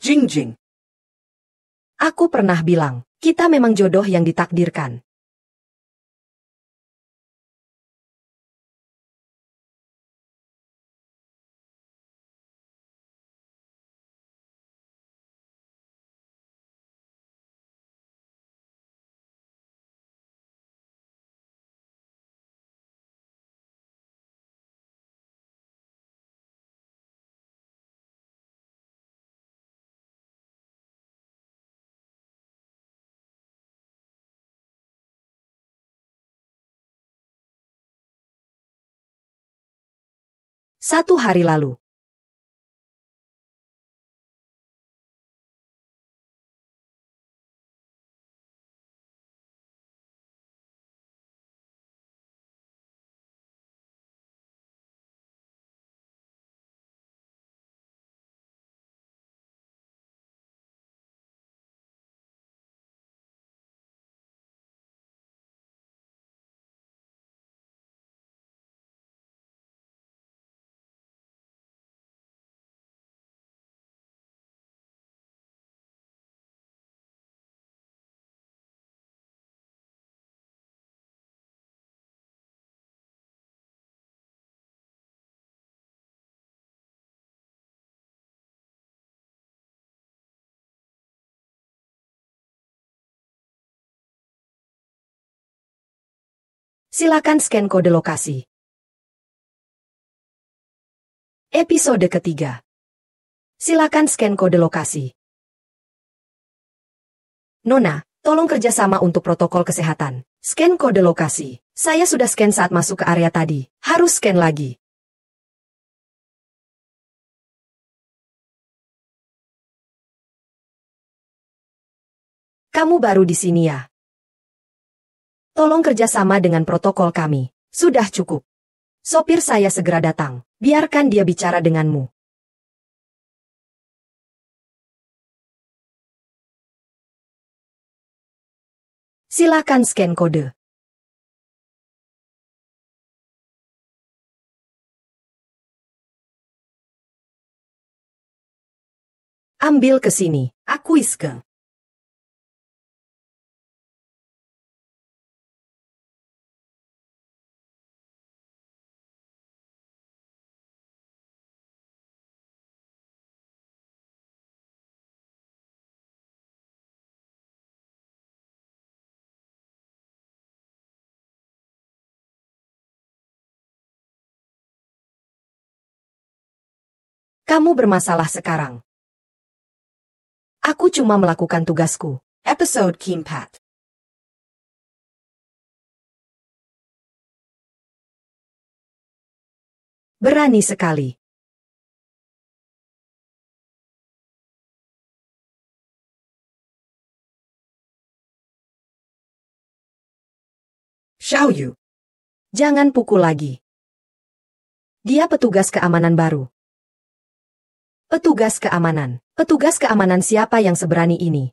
Jing Jing. Aku pernah bilang, kita memang jodoh yang ditakdirkan. Satu hari lalu. Silakan scan kode lokasi. Episode ketiga. Silakan scan kode lokasi. Nona, tolong kerjasama untuk protokol kesehatan. Scan kode lokasi. Saya sudah scan saat masuk ke area tadi. Harus scan lagi. Kamu baru di sini ya? Tolong kerjasama dengan protokol kami. Sudah cukup. Sopir saya segera datang. Biarkan dia bicara denganmu. Silakan scan kode. Ambil ke sini. Aku Iske. Kamu bermasalah sekarang. Aku cuma melakukan tugasku. Episode keempat. Berani sekali. Xiaoyu. Jangan pukul lagi. Dia petugas keamanan baru. Petugas keamanan. Petugas keamanan siapa yang seberani ini?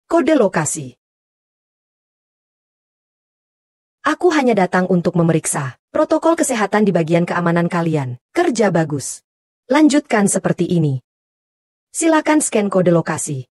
Kode lokasi. Aku hanya datang untuk memeriksa protokol kesehatan di bagian keamanan kalian. Kerja bagus. Lanjutkan seperti ini. Silakan scan kode lokasi.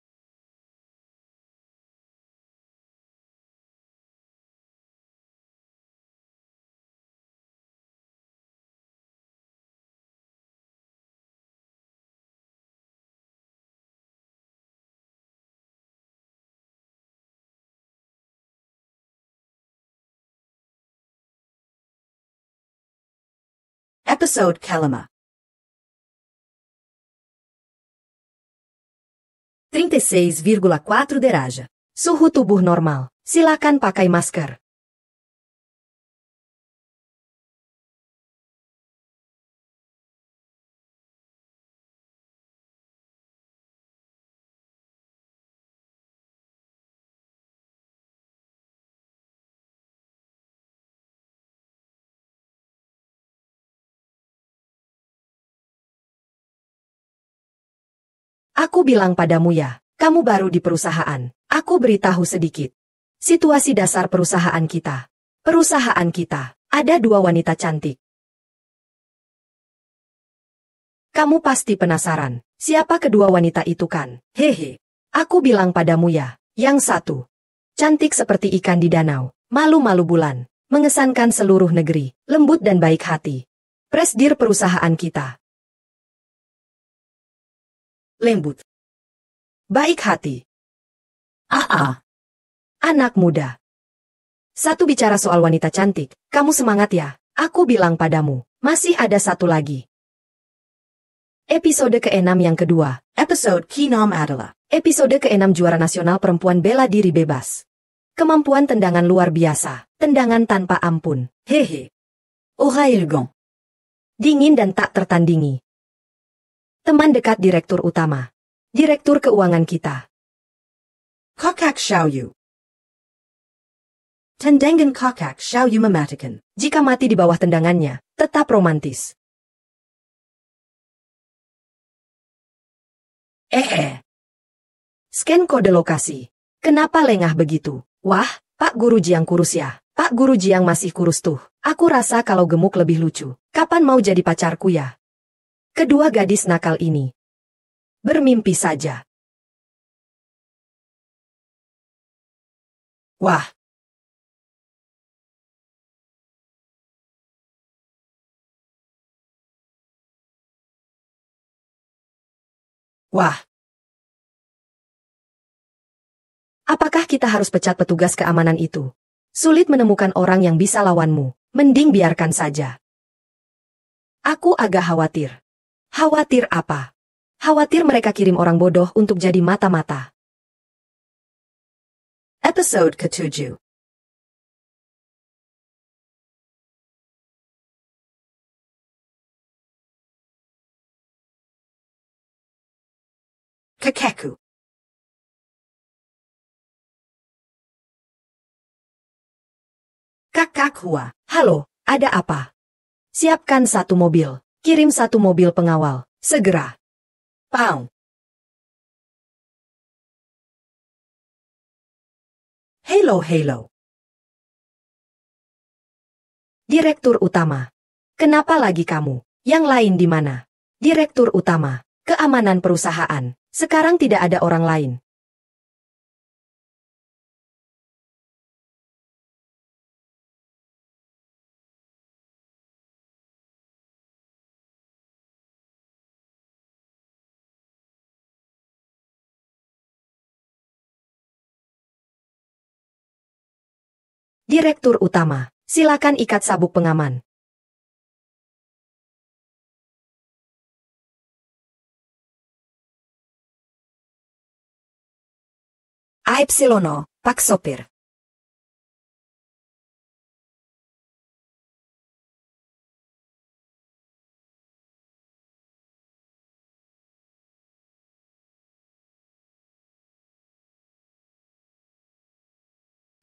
Episode kelima. 36,4 derajat. Suhu tubuh normal. Silakan pakai masker. Aku bilang padamu ya, kamu baru di perusahaan. Aku beritahu sedikit. Situasi dasar perusahaan kita. Perusahaan kita, ada dua wanita cantik. Kamu pasti penasaran, siapa kedua wanita itu kan? Hehe. Aku bilang padamu ya, yang satu. Cantik seperti ikan di danau, malu-malu bulan, mengesankan seluruh negeri, lembut dan baik hati. Presdir perusahaan kita. Lembut. Baik hati. Anak muda. Satu bicara soal wanita cantik, kamu semangat ya? Aku bilang padamu, masih ada satu lagi. Episode ke-6 yang kedua. Episode ke-6 adalah episode ke-6 juara nasional perempuan bela diri bebas. Kemampuan tendangan luar biasa, tendangan tanpa ampun. Hehe. Aura élégant. Dingin dan tak tertandingi. Teman dekat direktur utama. Direktur keuangan kita. Kakak Xiaoyu. Tendangan kakak Xiaoyu mematikan. Jika mati di bawah tendangannya, tetap romantis. Scan kode lokasi. Kenapa lengah begitu? Wah, Pak Guru Jiang kurus ya. Pak Guru Jiang masih kurus tuh. Aku rasa kalau gemuk lebih lucu. Kapan mau jadi pacarku ya? Kedua gadis nakal ini bermimpi saja. Wah. Wah. Apakah kita harus pecat petugas keamanan itu? Sulit menemukan orang yang bisa lawanmu. Mending biarkan saja. Aku agak khawatir. Khawatir apa? Khawatir mereka kirim orang bodoh untuk jadi mata-mata. Episode ke-7. Kakeku. Kakak Hua, halo, ada apa? Siapkan satu mobil, kirim satu mobil pengawal, segera. Pau. Halo. Direktur utama. Kenapa lagi kamu? Yang lain di mana? Direktur utama, keamanan perusahaan. Sekarang tidak ada orang lain. Direktur utama, silakan ikat sabuk pengaman. Aipsilono, Pak Sopir.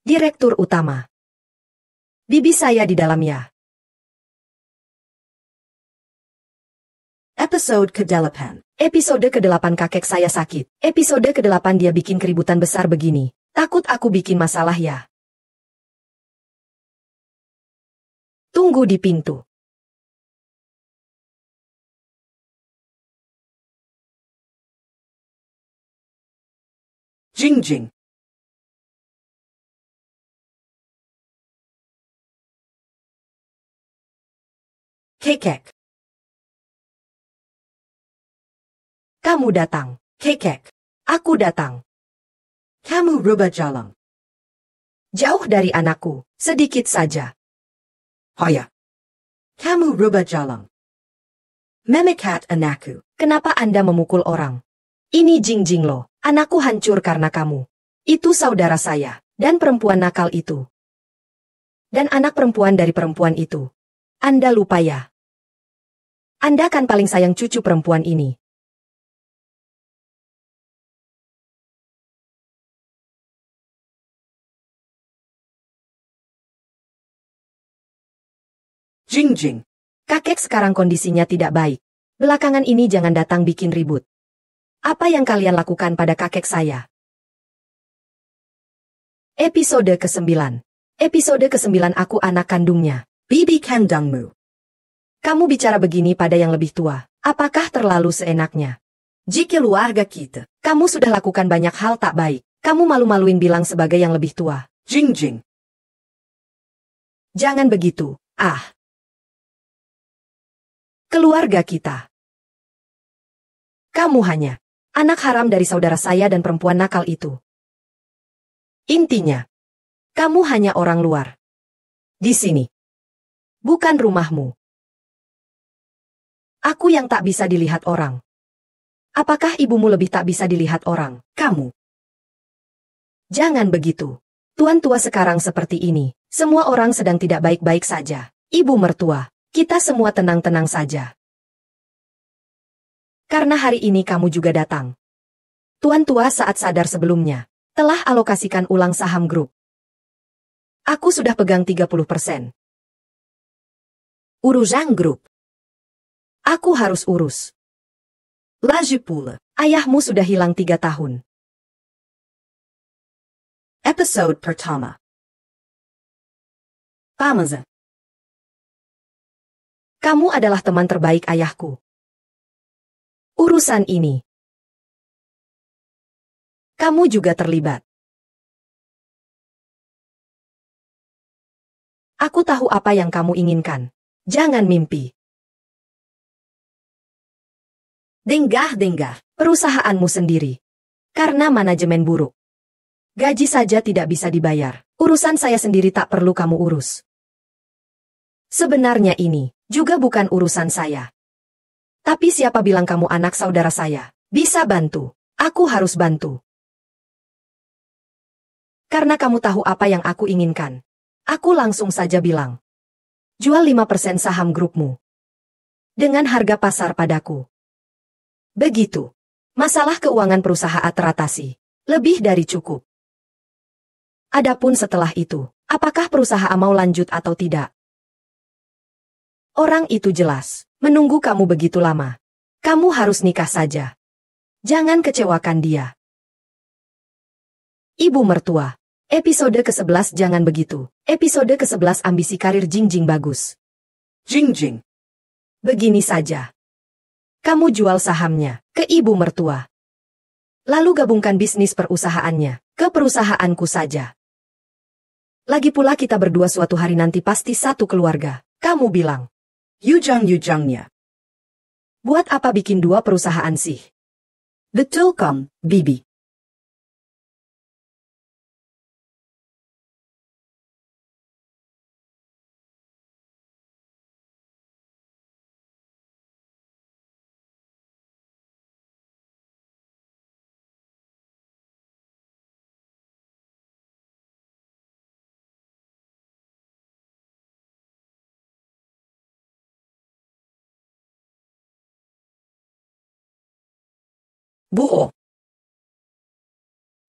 Direktur utama. Bibi saya di dalam ya. Episode ke-8. Episode ke-8 kakek saya sakit. Episode ke-8 dia bikin keributan besar begini. Takut aku bikin masalah ya. Tunggu di pintu. Jing. Kekek. Kamu datang, Kekek. Aku datang. Kamu rubah jalan. Jauh dari anakku, sedikit saja. Hoya. Kamu rubah jalan. Memekat anakku. Kenapa Anda memukul orang? Ini Jing loh, anakku hancur karena kamu. Itu saudara saya, dan perempuan nakal itu. Dan anak perempuan dari perempuan itu. Anda lupa ya? Anda kan paling sayang cucu perempuan ini. Jing. Kakek sekarang kondisinya tidak baik. Belakangan ini jangan datang bikin ribut. Apa yang kalian lakukan pada kakek saya? Episode ke-9. Episode ke-9 aku anak kandungnya. Bibi kandungmu. Kamu bicara begini pada yang lebih tua. Apakah terlalu seenaknya? Jika keluarga kita, kamu sudah lakukan banyak hal tak baik. Kamu malu-maluin bilang sebagai yang lebih tua. Jing Jing. Jangan begitu, Keluarga kita. Kamu hanya anak haram dari saudara saya dan perempuan nakal itu. Intinya, kamu hanya orang luar. Di sini. Bukan rumahmu. Aku yang tak bisa dilihat orang. Apakah ibumu lebih tak bisa dilihat orang? Kamu. Jangan begitu. Tuan tua sekarang seperti ini. Semua orang sedang tidak baik-baik saja. Ibu mertua, kita semua tenang-tenang saja. Karena hari ini kamu juga datang. Tuan tua saat sadar sebelumnya, telah alokasikan ulang saham grup. Aku sudah pegang 30%. Urusan grup. Aku harus urus. Lagi pula, ayahmu sudah hilang 3 tahun. Episode pertama. Pamaza. Kamu adalah teman terbaik ayahku. Urusan ini. Kamu juga terlibat. Aku tahu apa yang kamu inginkan. Jangan mimpi. Denggah-denggah, perusahaanmu sendiri. Karena manajemen buruk. Gaji saja tidak bisa dibayar. Urusan saya sendiri tak perlu kamu urus. Sebenarnya ini juga bukan urusan saya. Tapi siapa bilang kamu anak saudara saya? Bisa bantu. Aku harus bantu. Karena kamu tahu apa yang aku inginkan. Aku langsung saja bilang. Jual 5% saham grupmu. Dengan harga pasar padaku. Begitu. Masalah keuangan perusahaan teratasi. Lebih dari cukup. Adapun setelah itu, apakah perusahaan mau lanjut atau tidak? Orang itu jelas. Menunggu kamu begitu lama. Kamu harus nikah saja. Jangan kecewakan dia. Ibu mertua. Episode ke-11 jangan begitu. Episode ke-11 ambisi karir Jing Jing bagus. Jing Jing. Begini saja. Kamu jual sahamnya ke ibu mertua. Lalu gabungkan bisnis perusahaannya ke perusahaanku saja. Lagi pula kita berdua suatu hari nanti pasti satu keluarga. Kamu bilang. Yujang-yujangnya. Buat apa bikin 2 perusahaan sih? Betul kan, Bibi? Bohong.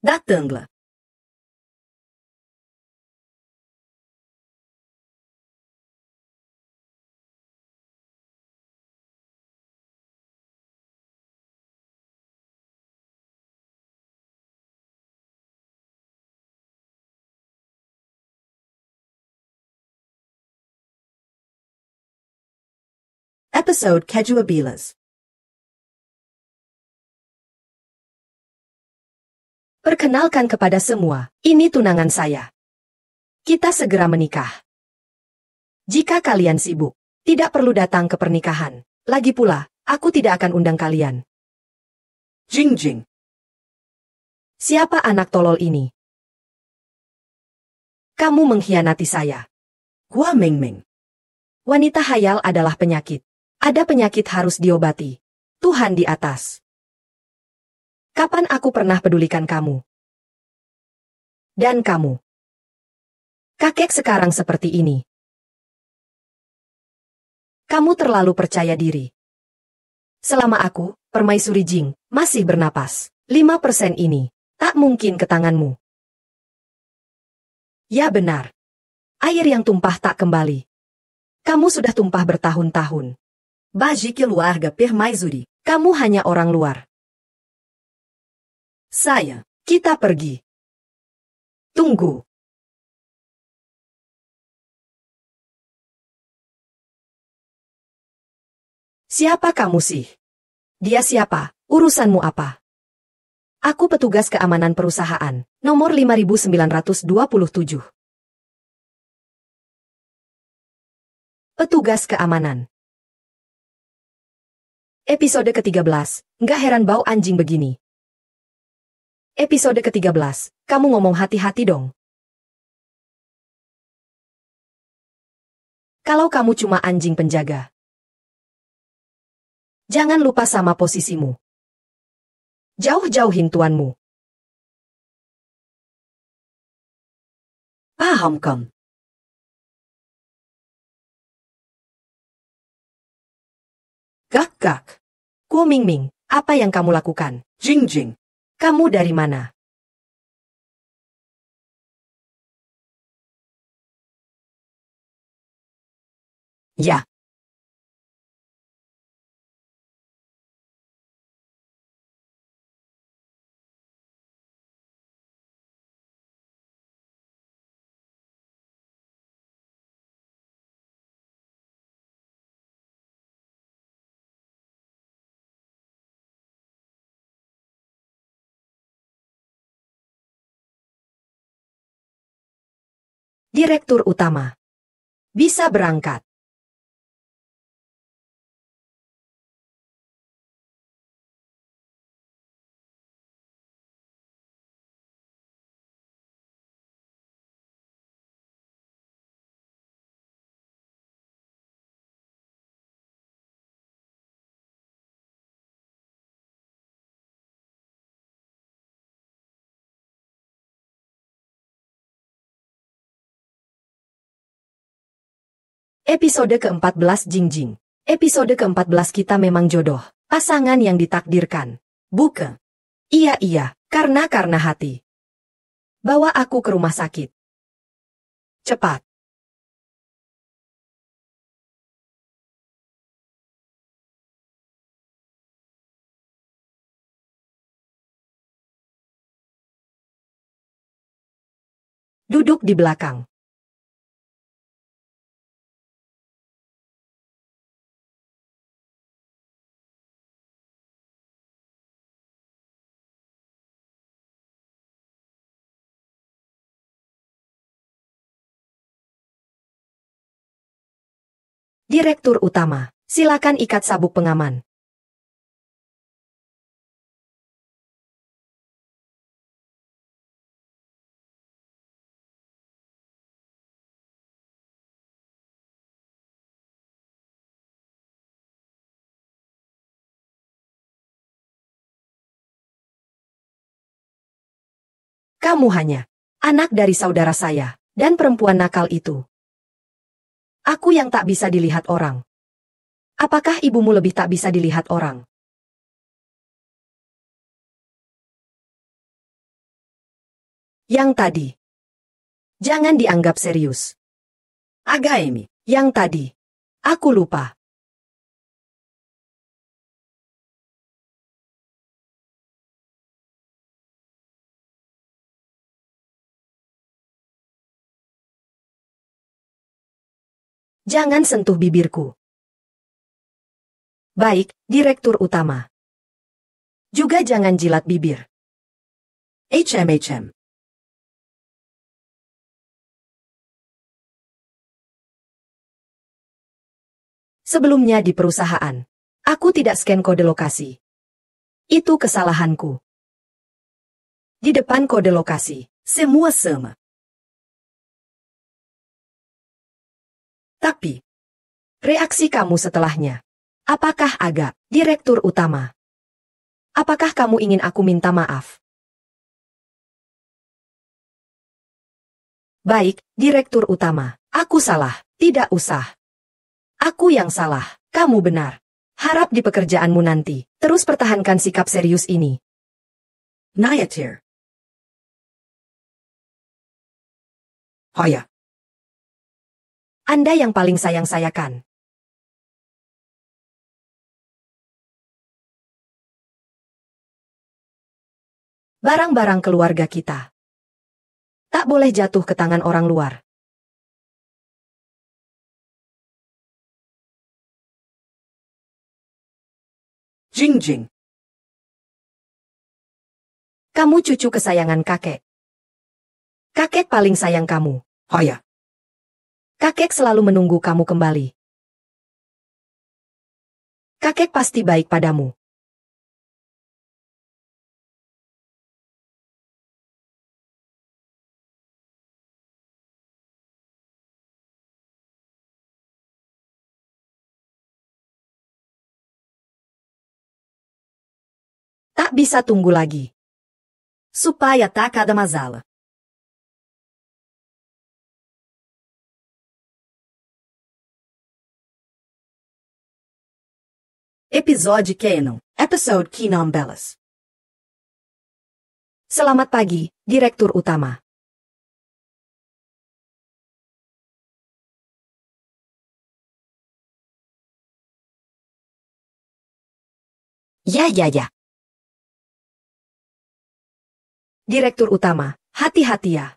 Datanglah. Episode ke-12. Perkenalkan kepada semua, ini tunangan saya. Kita segera menikah. Jika kalian sibuk, tidak perlu datang ke pernikahan. Lagi pula, aku tidak akan undang kalian. Jing Jing. Siapa anak tolol ini? Kamu mengkhianati saya. Gua Meng Meng. Wanita hayal adalah penyakit. Ada penyakit harus diobati. Tuhan di atas. Kapan aku pernah pedulikan kamu? Dan kamu. Kakek sekarang seperti ini. Kamu terlalu percaya diri. Selama aku, Permaisuri Jing, masih bernapas, 5% ini, tak mungkin ke tanganmu. Ya benar. Air yang tumpah tak kembali. Kamu sudah tumpah bertahun-tahun. Bagi keluarga Permaisuri, kamu hanya orang luar. Saya, kita pergi. Tunggu. Siapa kamu sih? Dia siapa? Urusanmu apa? Aku petugas keamanan perusahaan, nomor 5927. Petugas keamanan. Episode ke-13, nggak heran bau anjing begini. Episode ke-13, kamu ngomong hati-hati dong. Kalau kamu cuma anjing penjaga, jangan lupa sama posisimu. Jauh-jauhin tuanmu. Paham kan? Gak. Ku Ming, apa yang kamu lakukan? Jing. Kamu dari mana? Ya. Direktur utama. Bisa berangkat. Episode ke-14 Jing. Episode ke-14 kita memang jodoh. Pasangan yang ditakdirkan. Bukan. Iya, karena hati. Bawa aku ke rumah sakit. Cepat. Duduk di belakang. Direktur utama, silakan ikat sabuk pengaman. Kamu hanya anak dari saudara saya dan perempuan nakal itu. Aku yang tak bisa dilihat orang. Apakah ibumu lebih tak bisa dilihat orang? Yang tadi. Jangan dianggap serius. Agaemi. Yang tadi. Aku lupa. Jangan sentuh bibirku. Baik, direktur utama. Juga jangan jilat bibir. HM. Sebelumnya di perusahaan, aku tidak scan kode lokasi. Itu kesalahanku. Di depan kode lokasi, semua sama. Tapi, reaksi kamu setelahnya. Apakah agak, direktur utama? Apakah kamu ingin aku minta maaf? Baik, direktur utama. Aku salah. Tidak usah. Aku yang salah. Kamu benar. Harap di pekerjaanmu nanti, terus pertahankan sikap serius ini. Nayatir. Hoya. Anda yang paling sayang-sayakan. Barang-barang keluarga kita tak boleh jatuh ke tangan orang luar. Jing Jing. Kamu cucu kesayangan kakek. Kakek paling sayang kamu. Hoya. Kakek selalu menunggu kamu kembali. Kakek pasti baik padamu. Tak bisa tunggu lagi. Supaya tak ada masalah. Episódio Canon. Episode Kinom Bellas. Selamat pagi, Direktur Utama. Ya. Direktur Utama, hati-hati ya.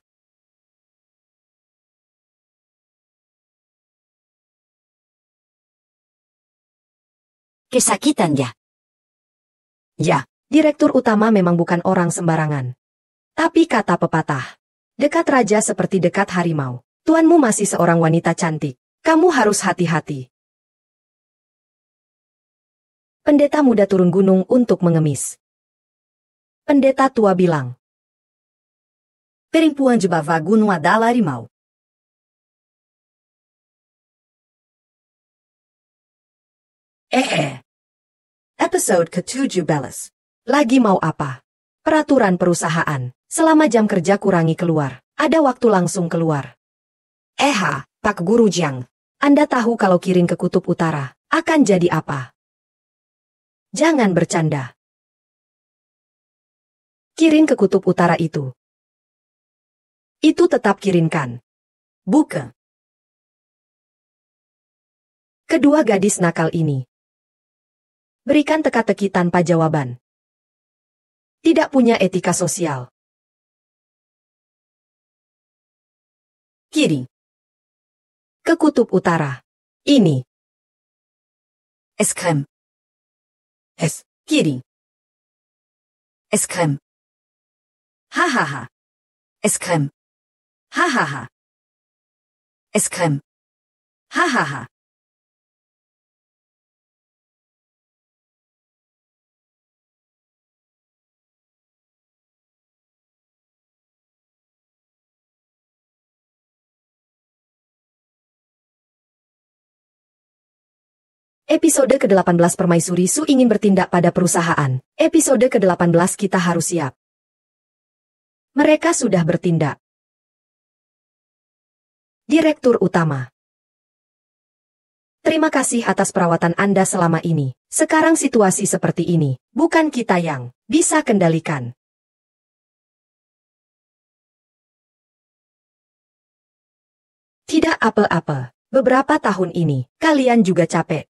Kesakitan ya? Ya, Direktur Utama memang bukan orang sembarangan. Tapi kata pepatah, dekat raja seperti dekat harimau. Tuanmu masih seorang wanita cantik. Kamu harus hati-hati. Pendeta muda turun gunung untuk mengemis. Pendeta tua bilang, Perempuan de bawah gunung adalah harimau. Episode ke-7 Bellas. Lagi mau apa? Peraturan perusahaan. Selama jam kerja kurangi keluar. Ada waktu langsung keluar. Pak Guru Jiang. Anda tahu kalau kirim ke Kutub Utara akan jadi apa? Jangan bercanda. Kirim ke Kutub Utara itu tetap kirimkan. Buka. Kedua gadis nakal ini berikan teka-teki tanpa jawaban. Tidak punya etika sosial. Kiri. Ke Kutub Utara. Ini. Es krim. Kiri. Es krim. Hahaha. Es krim. Hahaha. Es krim. Hahaha. Episode ke-18 Permaisuri Su ingin bertindak pada perusahaan. Episode ke-18 kita harus siap. Mereka sudah bertindak. Direktur Utama. Terima kasih atas perawatan Anda selama ini. Sekarang situasi seperti ini, bukan kita yang bisa kendalikan. Tidak apa-apa. Beberapa tahun ini, kalian juga capek.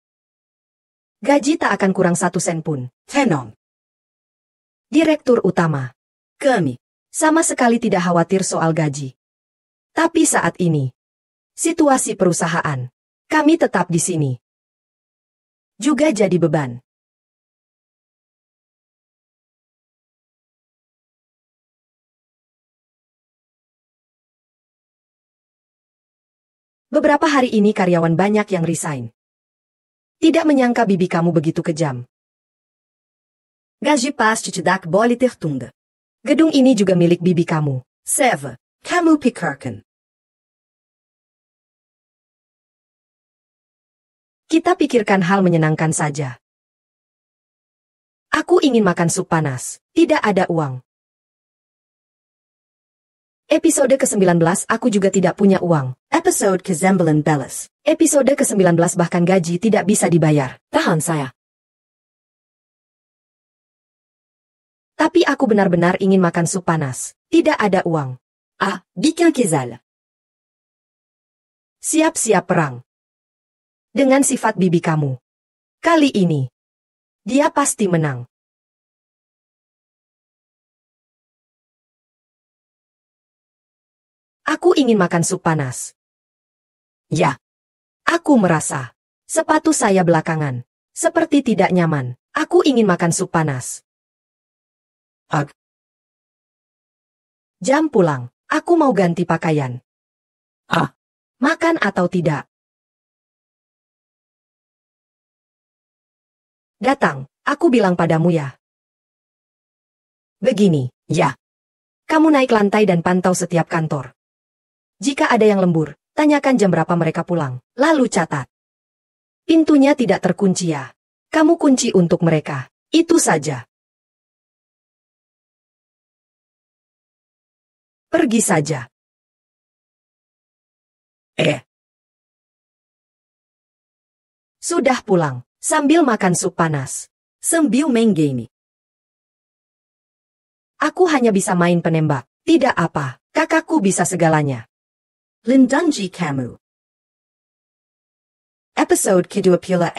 Gaji tak akan kurang 1 sen pun. Tenong. Direktur Utama. Kami sama sekali tidak khawatir soal gaji. Tapi saat ini, situasi perusahaan, kami tetap di sini. Juga jadi beban. Beberapa hari ini karyawan banyak yang resign. Tidak menyangka bibi kamu begitu kejam. Gaji pasti tidak boleh tertunda. Gedung ini juga milik bibi kamu. Seve, kamu pikirkan. Kita pikirkan hal menyenangkan saja. Aku ingin makan sup panas. Tidak ada uang. Episode ke-19 aku juga tidak punya uang. Episode ke-19 Bellas. Episode ke-19 bahkan gaji tidak bisa dibayar. Tahan saya. Tapi aku benar-benar ingin makan sup panas. Tidak ada uang. Bikin kezal. Siap-siap perang. Dengan sifat bibi kamu. Kali ini, dia pasti menang. Aku ingin makan sup panas. Ya. Aku merasa sepatu saya belakangan seperti tidak nyaman. Aku ingin makan sup panas. Ag. Jam pulang. Aku mau ganti pakaian. Ah. Makan atau tidak? Datang, aku bilang padamu ya. Begini, Ya. kamu naik lantai dan pantau setiap kantor. Jika ada yang lembur, tanyakan jam berapa mereka pulang, lalu catat. Pintunya tidak terkunci ya. Kamu kunci untuk mereka. Itu saja. Pergi saja. Sudah pulang, sambil makan sup panas. Sambil main game. Aku hanya bisa main penembak. Tidak apa, kakakku bisa segalanya. Lindunji kamu. Episode kedua pula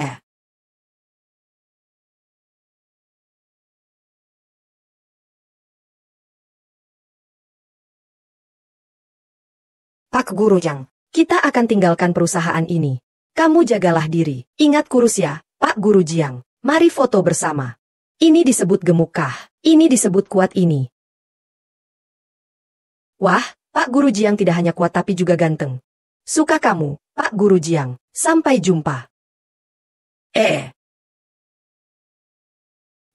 Pak Guru Yang, kita akan tinggalkan perusahaan ini. Kamu jagalah diri. Ingat kurus ya, Pak Guru Jiang. Mari foto bersama. Ini disebut gemuk kah? Ini disebut kuat ini. Wah, Pak Guru Jiang tidak hanya kuat tapi juga ganteng. Suka kamu, Pak Guru Jiang. Sampai jumpa.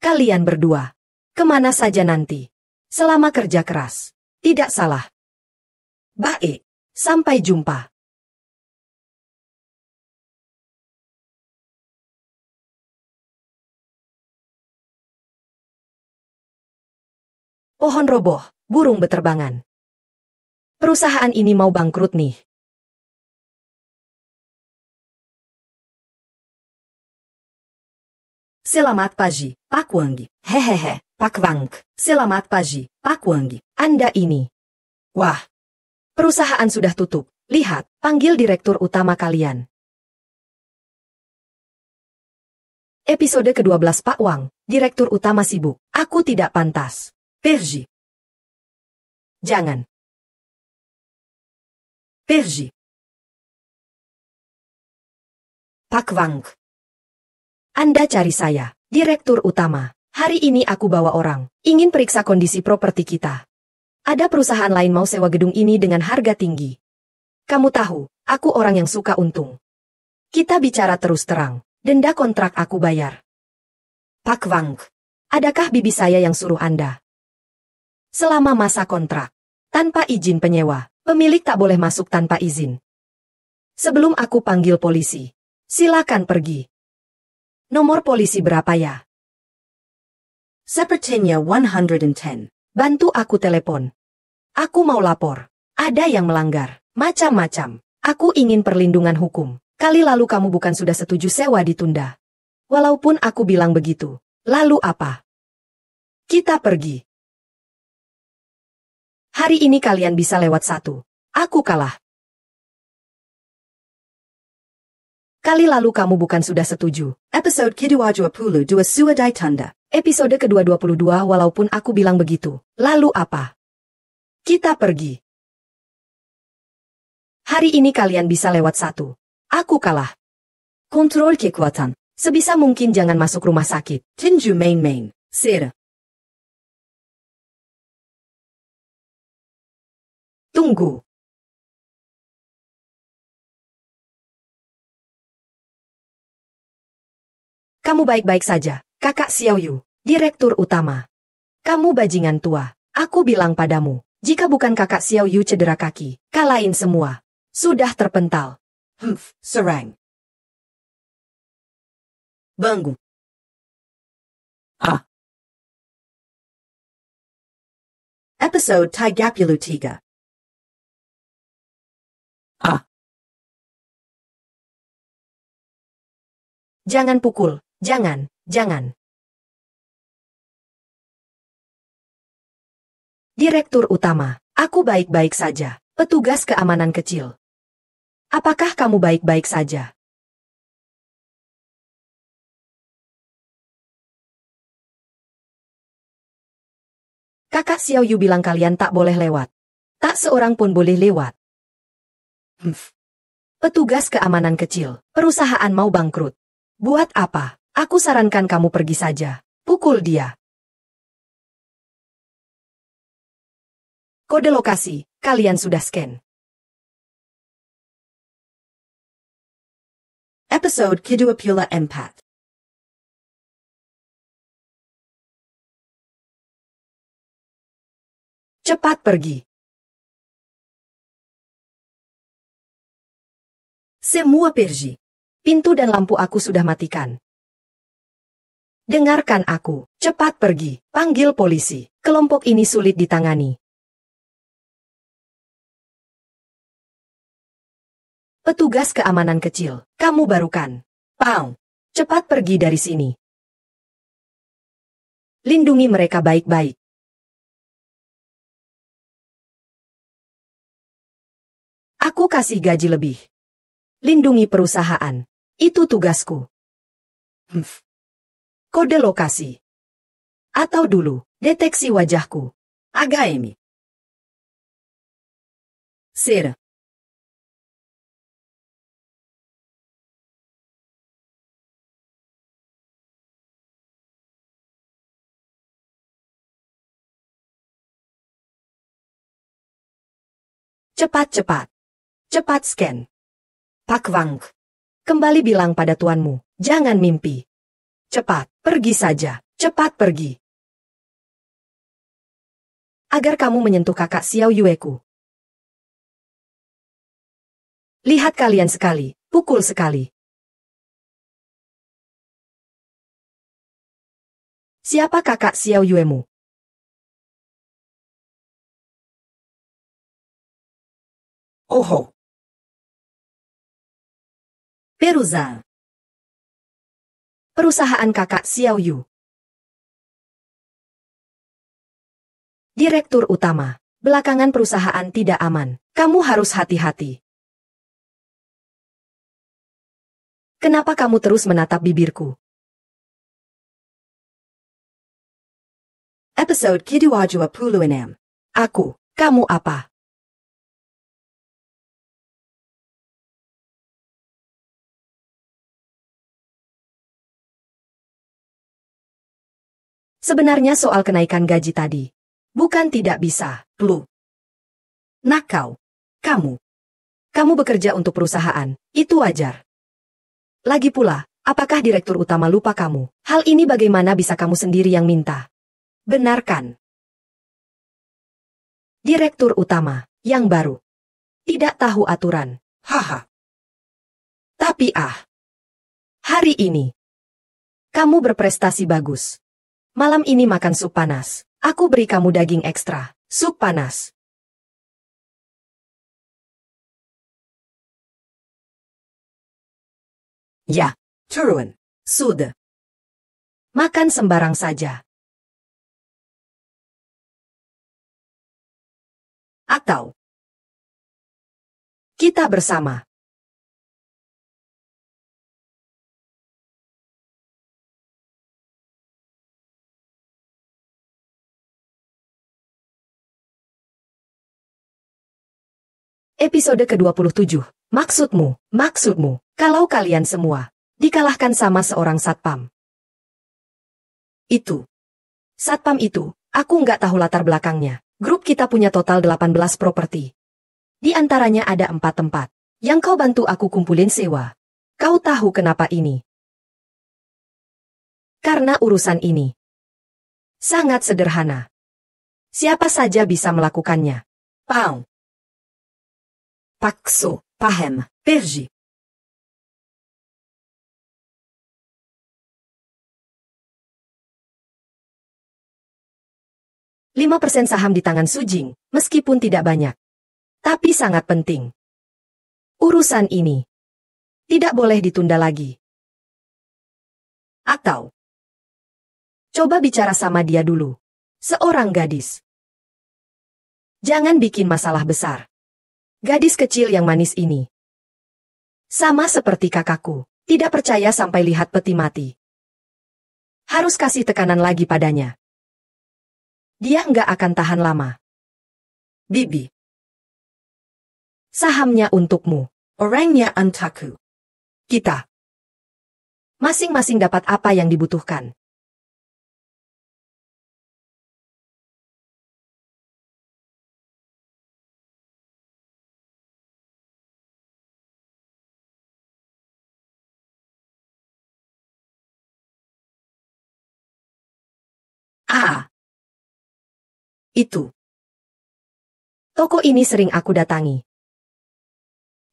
Kalian berdua. Kemana saja nanti? Selama kerja keras. Tidak salah. Baik. Sampai jumpa. Pohon roboh, burung beterbangan. Perusahaan ini mau bangkrut nih. Selamat pagi, Pak Wang. Hehehe, Pak Wang. Selamat pagi, Pak Wang. Anda ini. Wah. Perusahaan sudah tutup. Lihat, panggil direktur utama kalian. Episode ke-12 Pak Wang, direktur utama sibuk. Aku tidak pantas. Pergi. Jangan. Pergi. Pak Wang. Anda cari saya, direktur utama. Hari ini aku bawa orang. Ingin periksa kondisi properti kita. Ada perusahaan lain mau sewa gedung ini dengan harga tinggi. Kamu tahu, aku orang yang suka untung. Kita bicara terus terang. Denda kontrak aku bayar. Pak Wang, adakah bibi saya yang suruh Anda? Selama masa kontrak, tanpa izin penyewa, pemilik tak boleh masuk tanpa izin. Sebelum aku panggil polisi, silakan pergi. Nomor polisi berapa ya? Sepertinya 110. Bantu aku telepon. Aku mau lapor. Ada yang melanggar. Macam-macam. Aku ingin perlindungan hukum. Kali lalu kamu bukan sudah setuju sewa ditunda. Walaupun aku bilang begitu. Lalu apa? Kita pergi. Hari ini kalian bisa lewat satu. Aku kalah. Kali lalu kamu bukan sudah setuju. Episode kedua 22 Suwadai Tunda. Episode kedua 22 walaupun aku bilang begitu. Lalu apa? Kita pergi. Hari ini kalian bisa lewat satu. Aku kalah. Kontrol kekuatan. Sebisa mungkin jangan masuk rumah sakit. Tinju main. Sera. Tunggu. Kamu baik-baik saja, Kakak Xiao Yu, direktur utama. Kamu bajingan tua. Aku bilang padamu, jika bukan Kakak Xiao Yu cedera kaki, kalahin semua. Sudah terpental. Serang. Bangun. Episode 33. Jangan pukul, jangan. Direktur utama, aku baik-baik saja. Petugas keamanan kecil. Apakah kamu baik-baik saja? Kakak Xiao Yu bilang kalian tak boleh lewat. Tak seorang pun boleh lewat. Petugas keamanan kecil, perusahaan mau bangkrut. Buat apa? Aku sarankan kamu pergi saja. Pukul dia. Kode lokasi, kalian sudah scan. Episode kedua Pula 4. Cepat pergi. Semua pergi. Pintu dan lampu aku sudah matikan. Dengarkan aku, cepat pergi, panggil polisi. Kelompok ini sulit ditangani. Petugas keamanan kecil, kamu baru kan? Pau. Cepat pergi dari sini. Lindungi mereka baik-baik. Aku kasih gaji lebih. Lindungi perusahaan. Itu tugasku. Kode lokasi. Atau dulu, deteksi wajahku. HM. Cera. Cepat-cepat. Cepat scan. Pak Wang. Kembali bilang pada tuanmu, jangan mimpi. Cepat, pergi saja, cepat pergi. Agar kamu menyentuh kakak Xiao Yueku. Lihat kalian sekali, pukul sekali. Siapa kakak Xiao Yuemu? Oho. Perusahaan. Perusahaan kakak Xiao Yu. Direktur utama. Belakangan perusahaan tidak aman. Kamu harus hati-hati. Kenapa kamu terus menatap bibirku? Episode kedua Puluh 6. Aku, kamu apa? Sebenarnya soal kenaikan gaji tadi. Bukan tidak bisa, Blue. nakau. Kamu bekerja untuk perusahaan, itu wajar. Lagi pula, apakah direktur utama lupa kamu? Hal ini bagaimana bisa kamu sendiri yang minta? Benarkan. Direktur utama, yang baru. Tidak tahu aturan. Haha. Tapi hari ini, kamu berprestasi bagus. Malam ini makan sup panas. Aku beri kamu daging ekstra, sup panas. Ya. Turun. Sudah. Makan sembarang saja. Atau. Kita bersama. Episode ke-27. Maksudmu, kalau kalian semua dikalahkan sama seorang satpam. Satpam itu, aku nggak tahu latar belakangnya. Grup kita punya total 18 properti. Di antaranya ada 4 tempat. Yang kau bantu aku kumpulin sewa. Kau tahu kenapa ini? Karena urusan ini sangat sederhana. Siapa saja bisa melakukannya. Pau. Pakso. Pahem. Pergi. Lima persen saham di tangan Sujing, meskipun tidak banyak. Tapi sangat penting. Urusan ini tidak boleh ditunda lagi. Atau coba bicara sama dia dulu. Seorang gadis. Jangan bikin masalah besar. Gadis kecil yang manis ini. Sama seperti kakakku, tidak percaya sampai lihat peti mati. Harus kasih tekanan lagi padanya. Dia nggak akan tahan lama. Bibi. Sahamnya untukmu. Orangnya untukku. Kita Masing-masing dapat apa yang dibutuhkan. Ah, Itu. Toko ini sering aku datangi.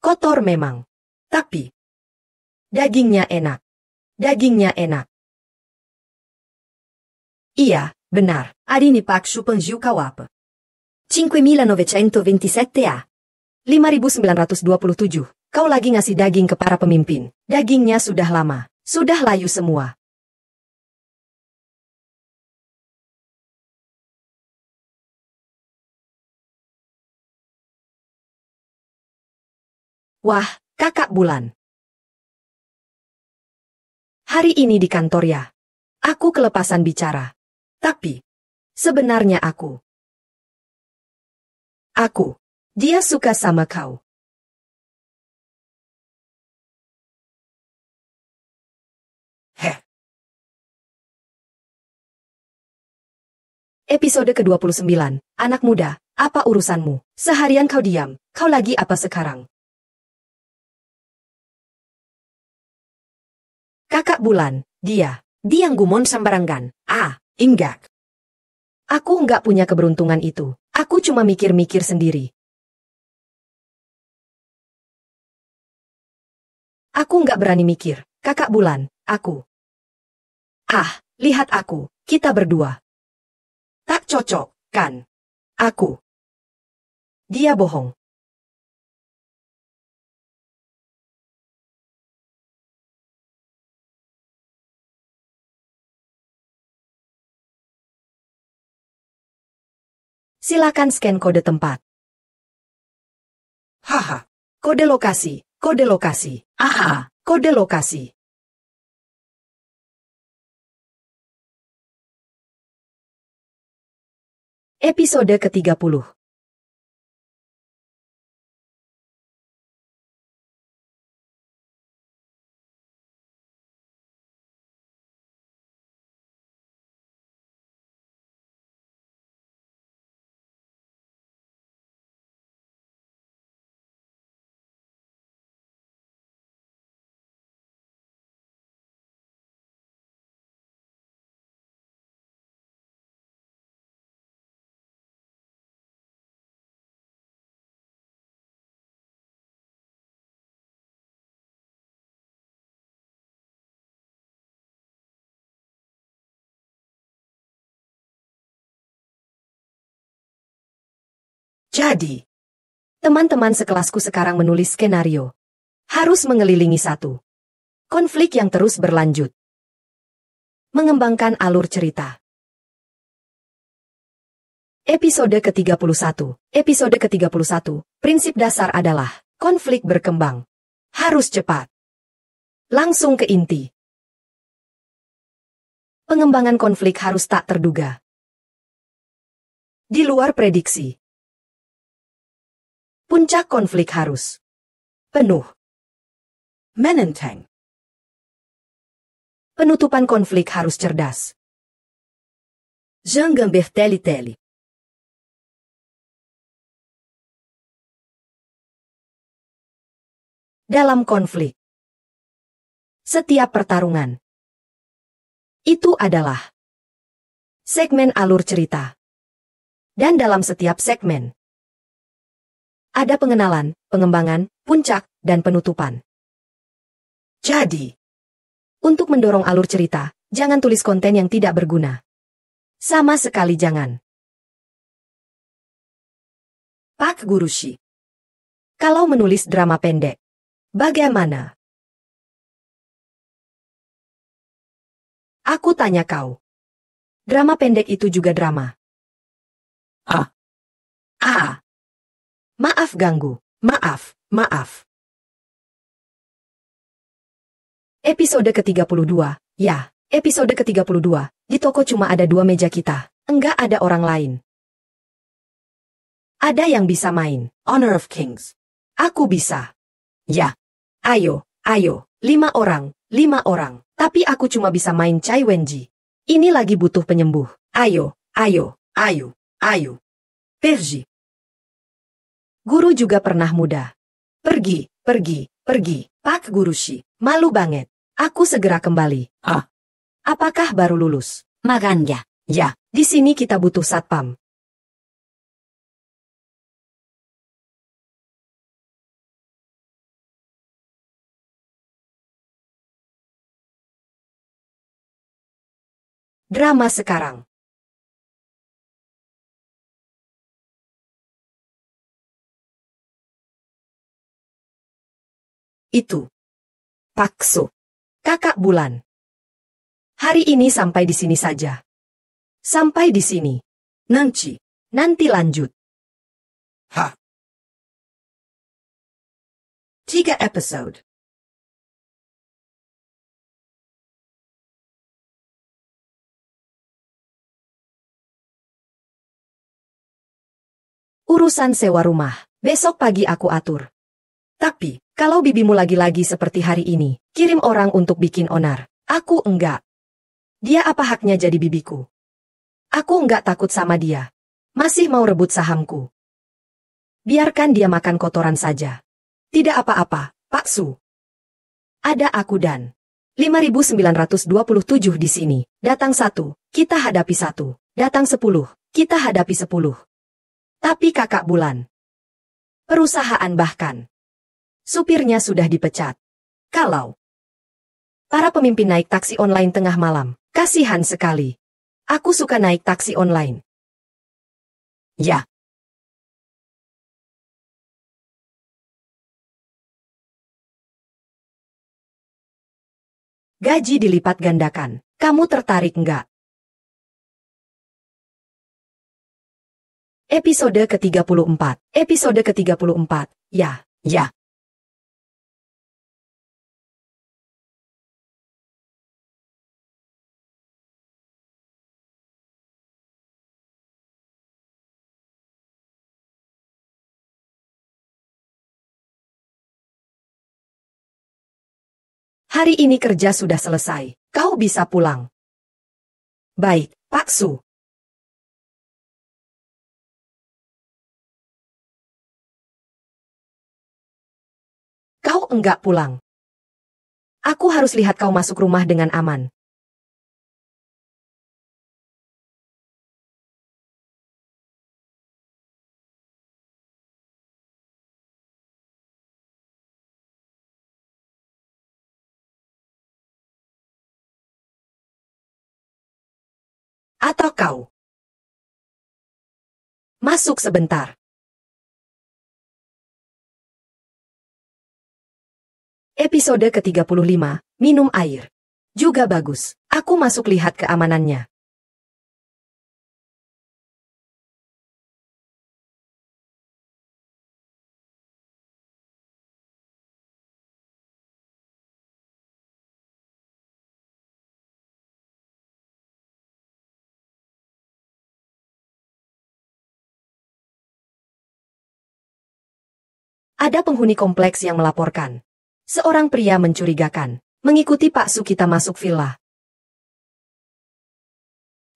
Kotor memang. Tapi dagingnya enak. Dagingnya enak. Iya, benar. Arini Pak Chupangiu Kawapa. 5927 A. 5927. Kau lagi ngasih daging ke para pemimpin. Dagingnya sudah lama. Sudah layu semua. Wah, Kakak Bulan. Hari ini di kantor ya. Aku kelepasan bicara. Tapi, sebenarnya aku. Dia suka sama kau. Heh. Episode ke-29. Anak muda, apa urusanmu? Seharian kau diam. Kau lagi apa sekarang? Kakak Bulan, dia yang gumon sembarangan. Enggak. Aku nggak punya keberuntungan itu. Aku cuma mikir-mikir sendiri. Aku nggak berani mikir. Kakak Bulan, aku. Lihat aku. Kita berdua. Tak cocok, kan? Aku. Dia bohong. Silakan scan kode tempat. Haha. Kode lokasi. Kode lokasi. Aha. Kode lokasi. Episode ke-30. Jadi, teman-teman sekelasku sekarang menulis skenario. Harus mengelilingi satu konflik yang terus berlanjut. Mengembangkan alur cerita. Episode ke-31. Episode ke-31. Prinsip dasar adalah konflik berkembang. Harus cepat. Langsung ke inti. Pengembangan konflik harus tak terduga. Di luar prediksi. Puncak konflik harus penuh. Menenteng. Penutupan konflik harus cerdas. Jangan bertele-tele. Dalam konflik. Setiap pertarungan. Itu adalah segmen alur cerita. Dan dalam setiap segmen ada pengenalan, pengembangan, puncak, dan penutupan. Jadi, untuk mendorong alur cerita, jangan tulis konten yang tidak berguna. Sama sekali jangan. Pak Gurushi. Kalau menulis drama pendek, bagaimana? Aku tanya kau. Drama pendek itu juga drama. Maaf ganggu. Maaf. Episode ke-32. Ya, episode ke-32. Di toko cuma ada 2 meja kita. Enggak ada orang lain. Ada yang bisa main Honor of Kings. Aku bisa. Ya. Ayo. 5 orang. Tapi aku cuma bisa main Cai Wenji. Ini lagi butuh penyembuh. Ayo, ayo, ayo, ayo. Pergi. Guru juga pernah muda. Pergi, pergi, pergi. Pak Gurushi, malu banget. Aku segera kembali. Ah. Apakah baru lulus? Maganda. Ya, di sini kita butuh satpam. Drama sekarang. Itu. Paksu. Kakak Bulan. Hari ini sampai di sini saja. Sampai di sini. Nanti lanjut. Ha. 3 episode. Urusan sewa rumah. Besok pagi aku atur. Tapi, kalau bibimu lagi-lagi seperti hari ini, kirim orang untuk bikin onar. Aku enggak. Dia apa haknya jadi bibiku? Aku enggak takut sama dia. Masih mau rebut sahamku. Biarkan dia makan kotoran saja. Tidak apa-apa, Pak Su. Ada aku dan 5.927 di sini. Datang 1, kita hadapi 1. Datang 10, kita hadapi 10. Tapi Kakak Bulan. Perusahaan bahkan. Supirnya sudah dipecat. Kalau para pemimpin naik taksi online tengah malam, kasihan sekali. Aku suka naik taksi online. Ya. Gaji dilipat gandakan. Kamu tertarik enggak? Episode ke-34. Episode ke-34. Ya, ya. Hari ini kerja sudah selesai. Kau bisa pulang. Baik, Pak Su. Kau enggak pulang. Aku harus lihat kau masuk rumah dengan aman. Atau kau masuk sebentar. Episode ke-35, minum air. Juga bagus. Aku masuk lihat keamanannya. Ada penghuni kompleks yang melaporkan. Seorang pria mencurigakan, mengikuti Pak Su kita masuk villa.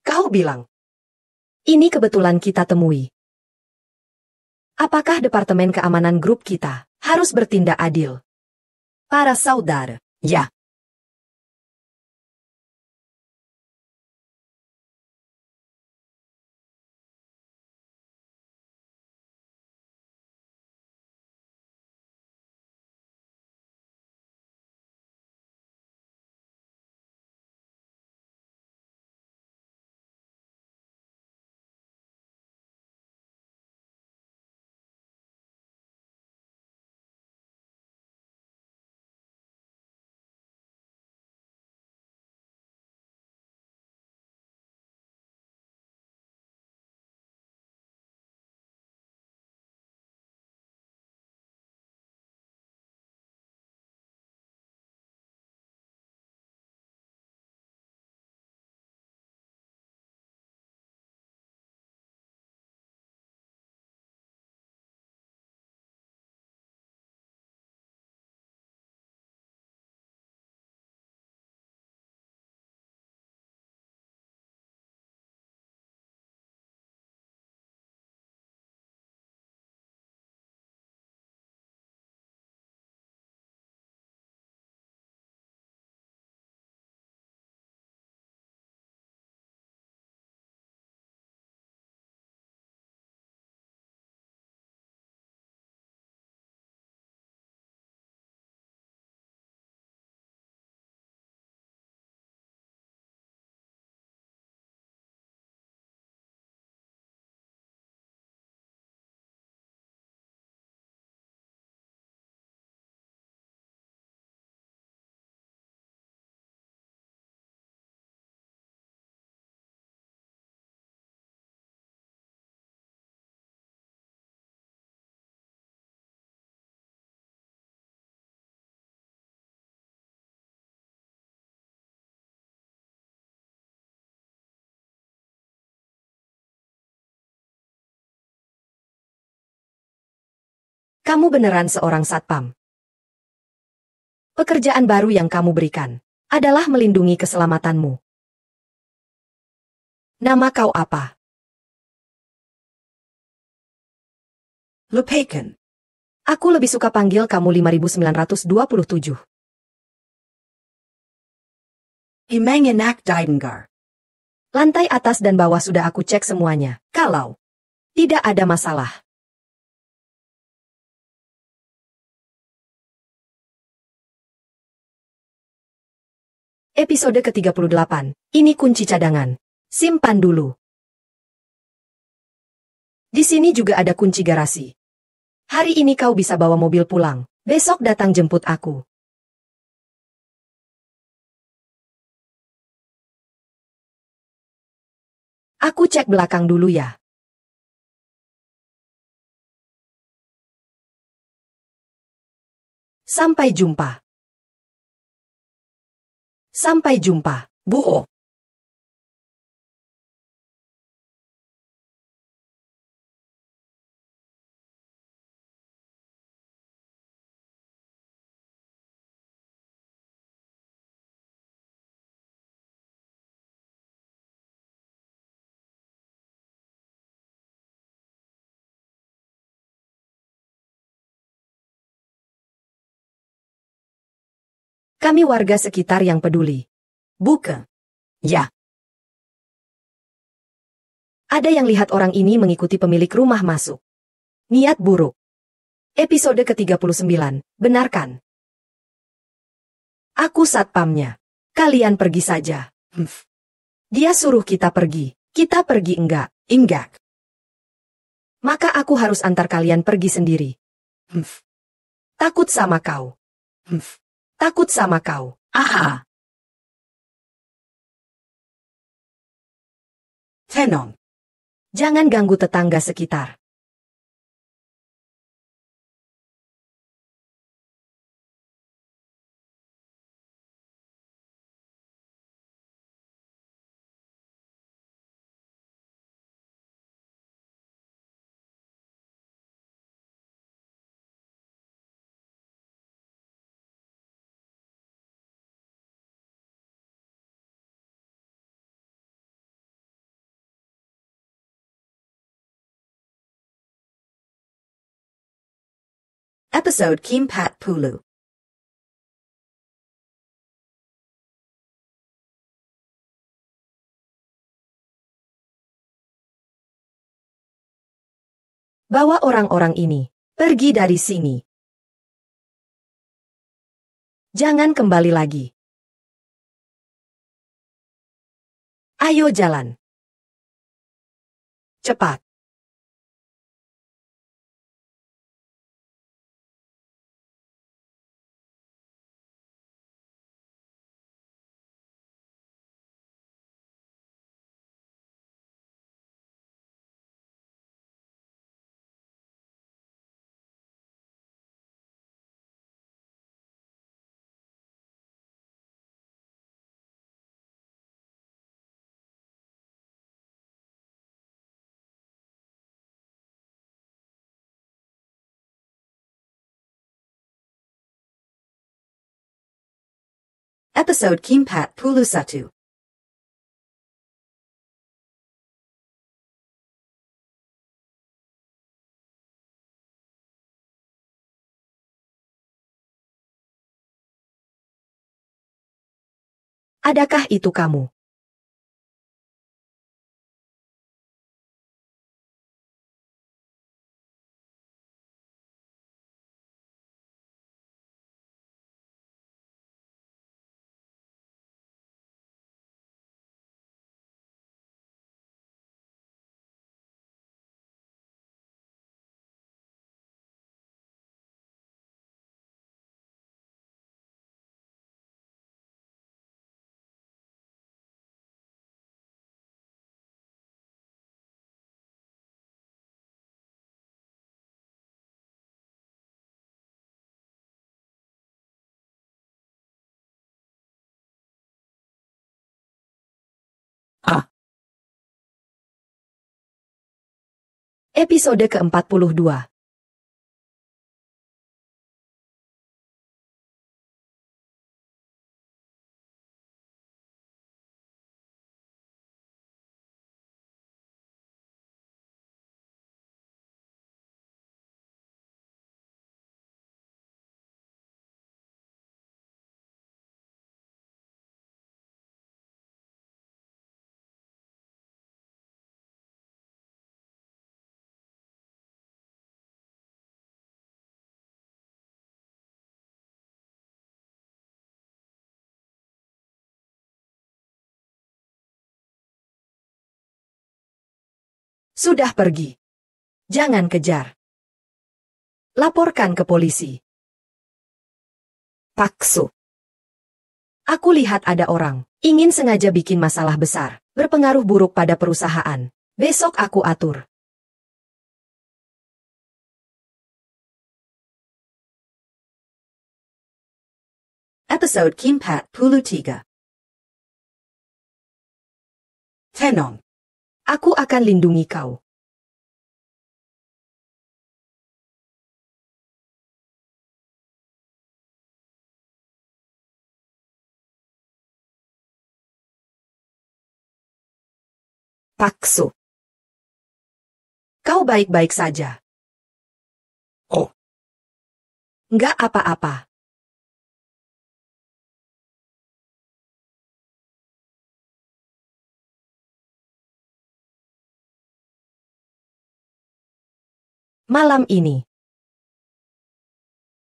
Kau bilang, ini kebetulan kita temui. Apakah Departemen Keamanan grup kita harus bertindak adil? Para saudara, ya. Kamu beneran seorang satpam. Pekerjaan baru yang kamu berikan adalah melindungi keselamatanmu. Nama kau apa? Lupakan. Aku lebih suka panggil kamu 5927. Imanganak Didengar. Lantai atas dan bawah sudah aku cek semuanya. Kalau tidak ada masalah. Episode ke-38. Ini kunci cadangan. Simpan dulu. Di sini juga ada kunci garasi. Hari ini kau bisa bawa mobil pulang. Besok datang jemput aku. Aku cek belakang dulu ya. Sampai jumpa. Sampai jumpa. Buo. Kami warga sekitar yang peduli. Buka. Ya. Ada yang lihat orang ini mengikuti pemilik rumah masuk. Niat buruk. Episode ke-39. Benarkan. Aku satpamnya. Kalian pergi saja. Dia suruh kita pergi. Kita pergi enggak? Ingak. Maka aku harus antar kalian pergi sendiri. Takut sama kau. Takut sama kau. Aha. Tenong. Jangan ganggu tetangga sekitar. Episode Kimpat Pulu. Bawa orang-orang ini. Pergi dari sini. Jangan kembali lagi. Ayo jalan. Cepat. Episode Kimpat Pulu Satu. Adakah itu kamu? Ah. Episode ke-42. Sudah pergi. Jangan kejar. Laporkan ke polisi. Paksu. Aku lihat ada orang, ingin sengaja bikin masalah besar, berpengaruh buruk pada perusahaan. Besok aku atur. Episode Kimpat Pulu 3. Tenong. Aku akan lindungi kau. Paksu. Kau baik-baik saja. Oh. Nggak apa-apa. Malam ini.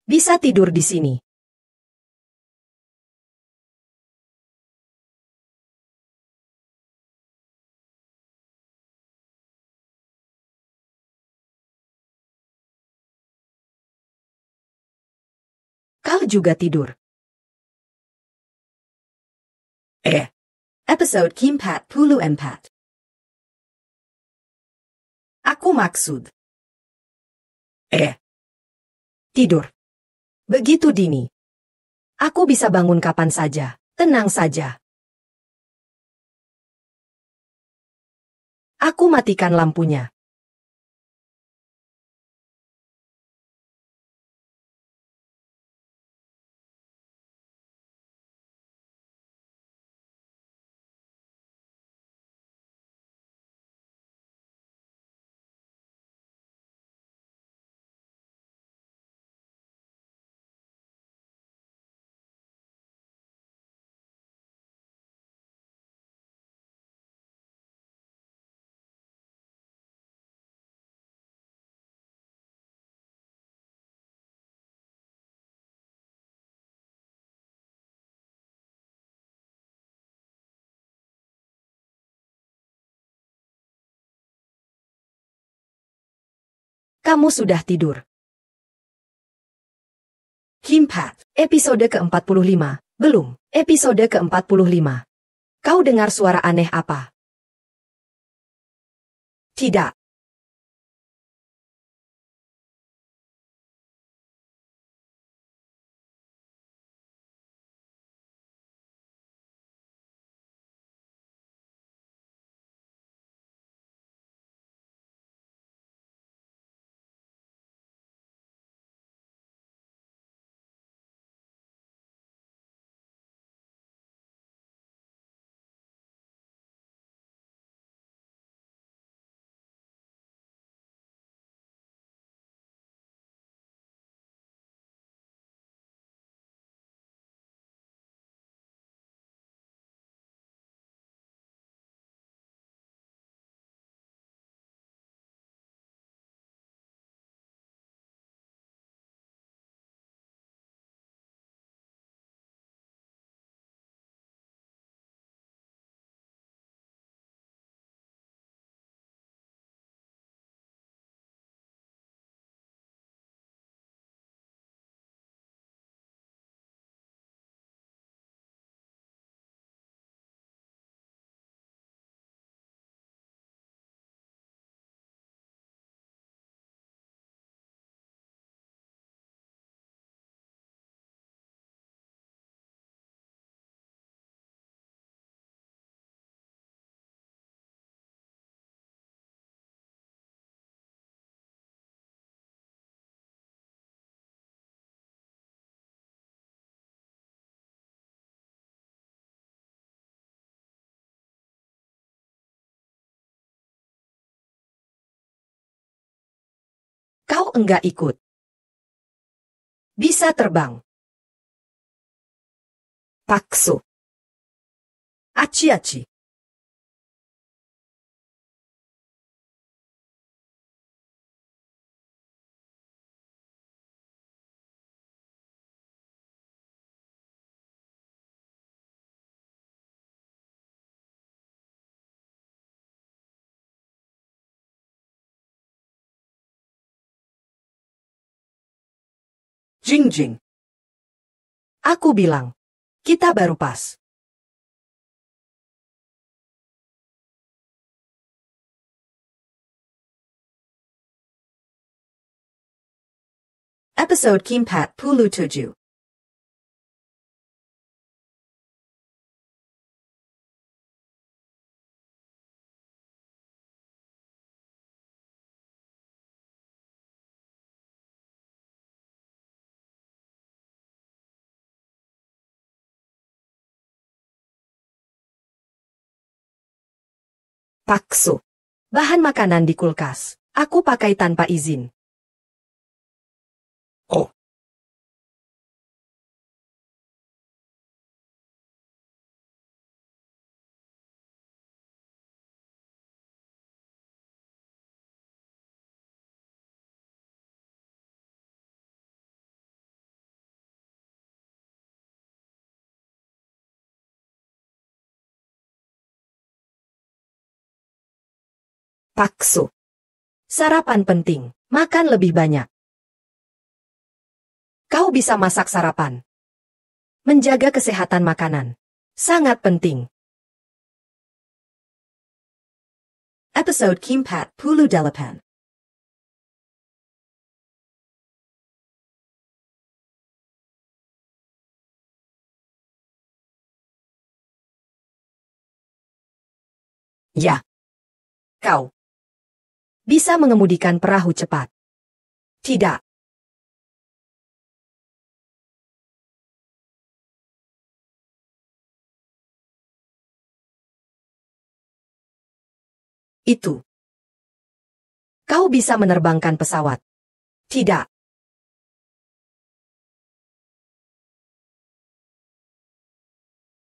Bisa tidur di sini. Kau juga tidur. Episode Kimpat Pulu 4. Aku maksud. Tidur. Begitu dini. Aku bisa bangun kapan saja. Tenang saja. Aku matikan lampunya. Kamu sudah tidur. Kimpat. Episode ke-45. Belum. Episode ke-45. Kau dengar suara aneh apa? Tidak. Kau enggak ikut. Bisa terbang. Paksu. Aci-aci. Jing Jing. Aku bilang, kita baru pas. Episode Keempat Puluh Tujuh. Paksu. Bahan makanan di kulkas. Aku pakai tanpa izin. Oh. Paksu. Sarapan penting. Makan lebih banyak. Kau bisa masak sarapan. Menjaga kesehatan makanan. Sangat penting. Episode Keempat Puluh Delapan. Ya. Kau bisa mengemudikan perahu cepat. Tidak. Itu. Kau bisa menerbangkan pesawat. Tidak.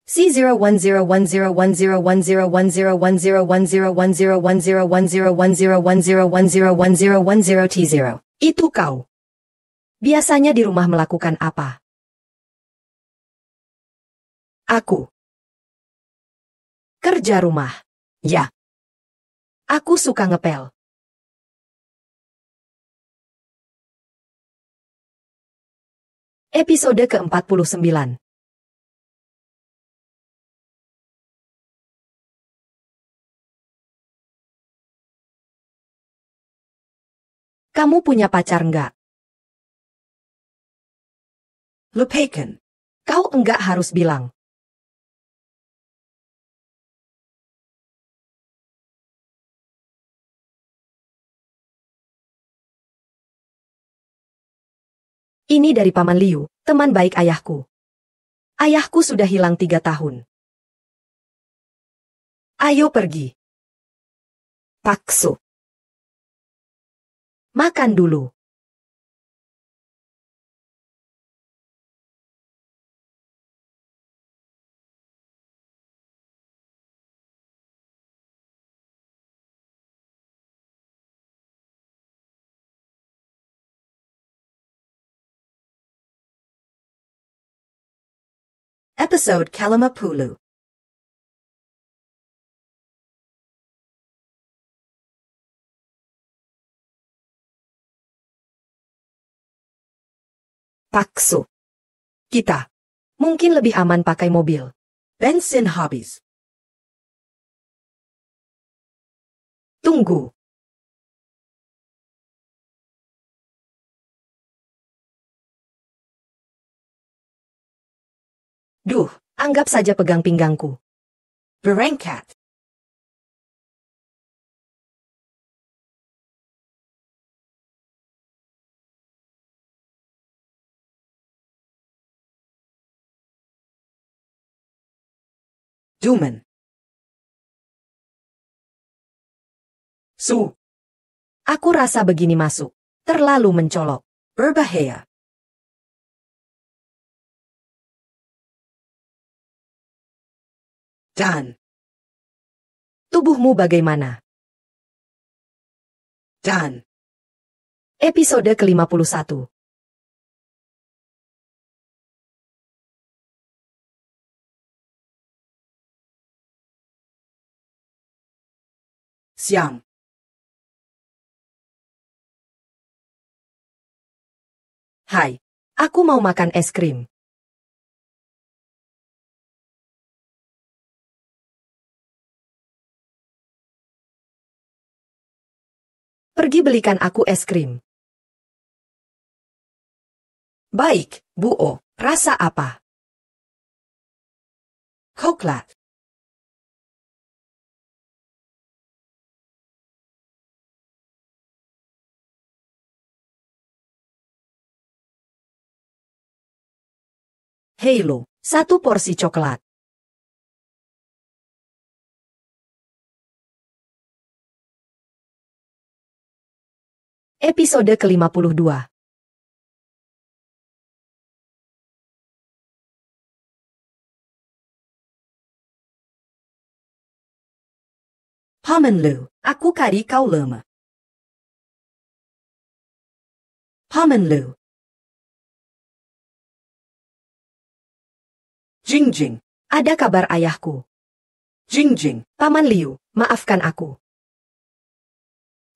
C01010101010101010101010101010101010T0. Itu kau. Biasanya di rumah melakukan apa? Aku. Kerja rumah. Ya. Aku suka ngepel. Episode ke-49. Kamu punya pacar enggak? Lupakan. Kau enggak harus bilang. Ini dari Paman Liu, teman baik ayahku. Ayahku sudah hilang 3 tahun. Ayo pergi. Paksu. Makan dulu. Episode Kalamapulu. Paksu. Kita. Mungkin lebih aman pakai mobil. Bensin habis. Tunggu. Duh, anggap saja pegang pinggangku. Berangkat. Duman. Su. Aku rasa begini masuk. Terlalu mencolok. Berbahaya. Dan. Tubuhmu bagaimana? Dan. Episode ke-51. Siang. Hai. Aku mau makan es krim. Pergi belikan aku es krim. Baik, Bu O. Rasa apa? Coklat. Halo, 1 porsi coklat. Episode ke-52. Pamenlu. Aku kari kau lama. Pamenlu. Jingjing. Ada kabar ayahku. Jingjing. Paman Liu, maafkan aku.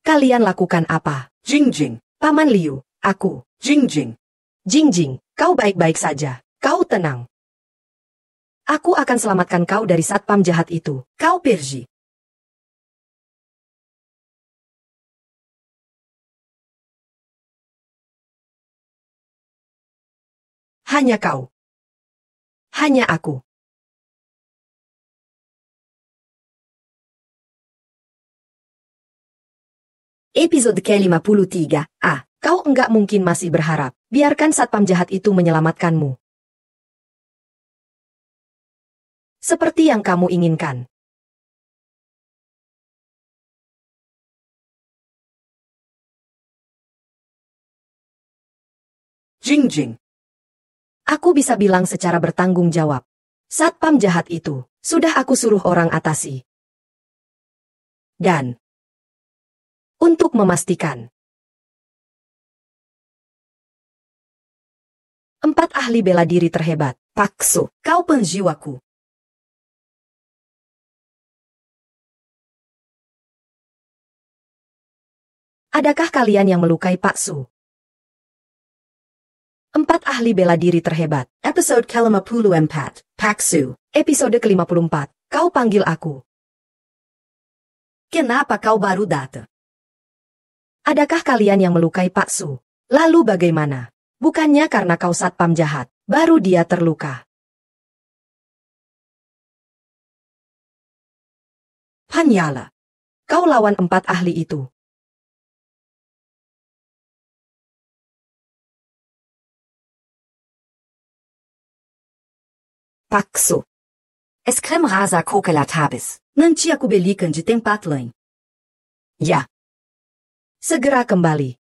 Kalian lakukan apa? Jingjing. Paman Liu, aku. Jingjing. Jingjing, kau baik-baik saja. Kau tenang. Aku akan selamatkan kau dari satpam jahat itu. Kau pergi. Hanya kau. Hanya aku. Episode ke-53. Kau enggak mungkin masih berharap. Biarkan satpam jahat itu menyelamatkanmu. Seperti yang kamu inginkan. Jingjing. Aku bisa bilang secara bertanggung jawab. Satpam jahat itu, sudah aku suruh orang atasi. Dan, untuk memastikan, 4 ahli bela diri terhebat, Paksu, kau penjiwaku. Adakah kalian yang melukai Paksu? 4 ahli bela diri terhebat. Episode ke-54. Paksu. Episode ke-54. Kau panggil aku. Kenapa kau baru datang? Adakah kalian yang melukai Paksu? Lalu bagaimana? Bukannya karena kau satpam jahat, baru dia terluka. Panyala. Kau lawan 4 ahli itu. Paksu. Eskrem rasa cokelat habis. Nanti aku belikan di tempat lain. Ya. Segera kembali.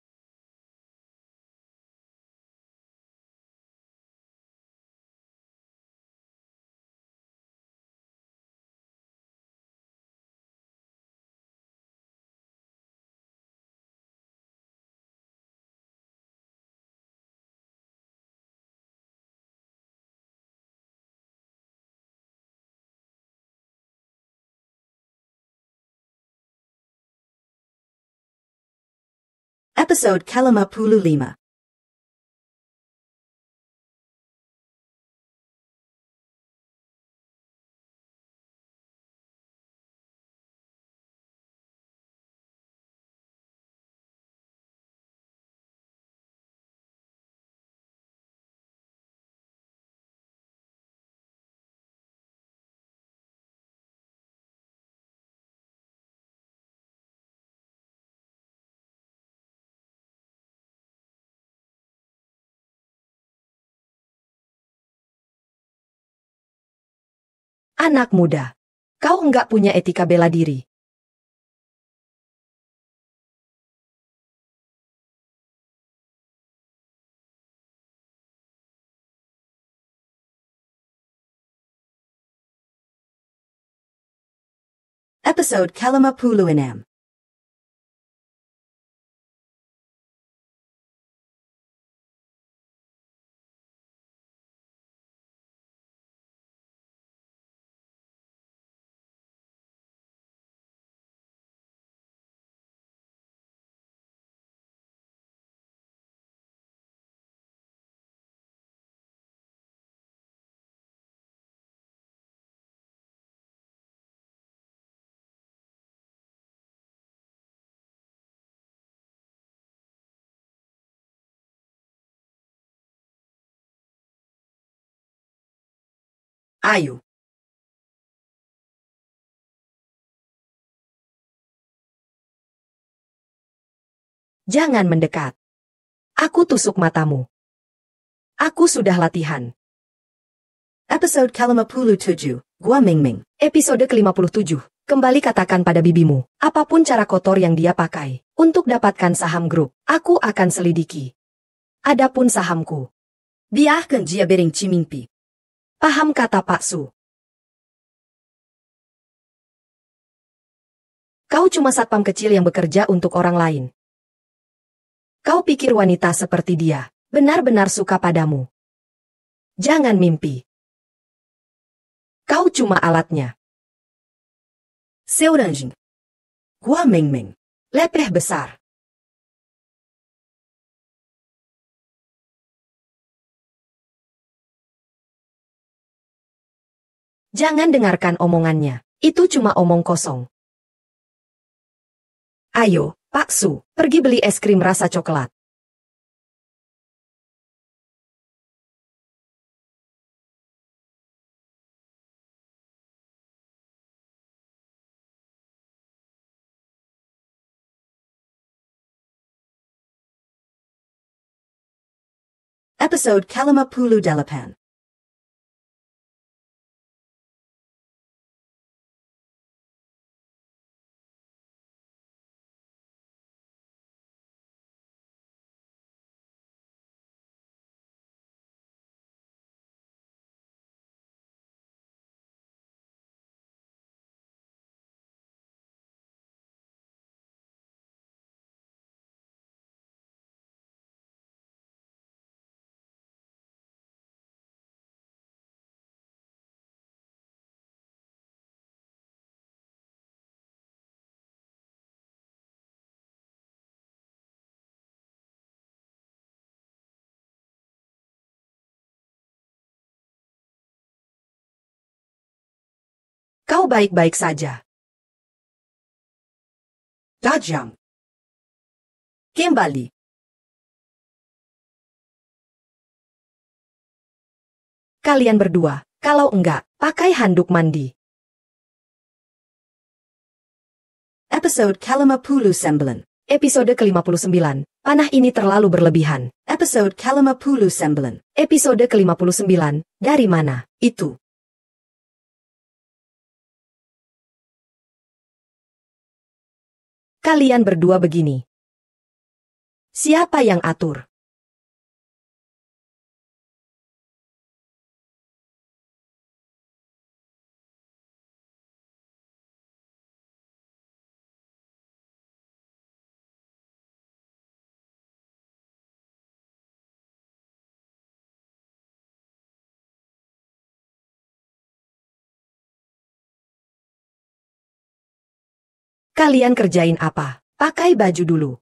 Episode ke-55. Anak muda, kau enggak punya etika bela diri. Episode ke-56. Ayo. Jangan mendekat. Aku tusuk matamu. Aku sudah latihan. Episode ke-57, Gua Ming Ming. Episode ke-57. Kembali katakan pada bibimu, apapun cara kotor yang dia pakai, untuk dapatkan saham grup, aku akan selidiki. Adapun sahamku, biarkan dia berhenti mimpi. Paham kata Pak Su. Kau cuma satpam kecil yang bekerja untuk orang lain. Kau pikir wanita seperti dia benar-benar suka padamu. Jangan mimpi. Kau cuma alatnya. Seu Ranjing. Gua Ming Ming. Lepeh besar. Jangan dengarkan omongannya. Itu cuma omong kosong. Ayo, Pak Su, pergi beli es krim rasa coklat. Episode ke-58. Kau baik-baik saja. Tajam. Kembali. Kalian berdua, kalau enggak, pakai handuk mandi. Episode ke-59. Episode ke-59. Panah ini terlalu berlebihan. Episode ke-59. Episode ke-59. Dari mana? Itu. Kalian berdua begini. Siapa yang atur? Kalian kerjain apa? Pakai baju dulu.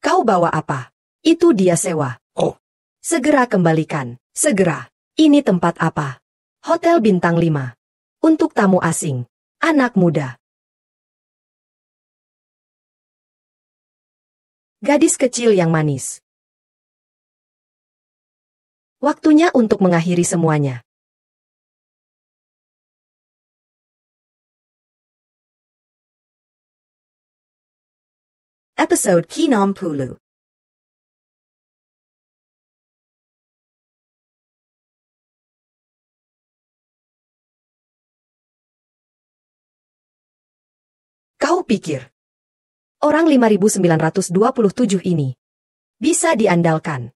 Kau bawa apa? Itu dia sewa. Oh. Segera kembalikan. Segera. Ini tempat apa? Hotel bintang 5. Untuk tamu asing. Anak muda. Gadis kecil yang manis. Waktunya untuk mengakhiri semuanya. Episode ke-60. Kau pikir orang 5927 ini bisa diandalkan?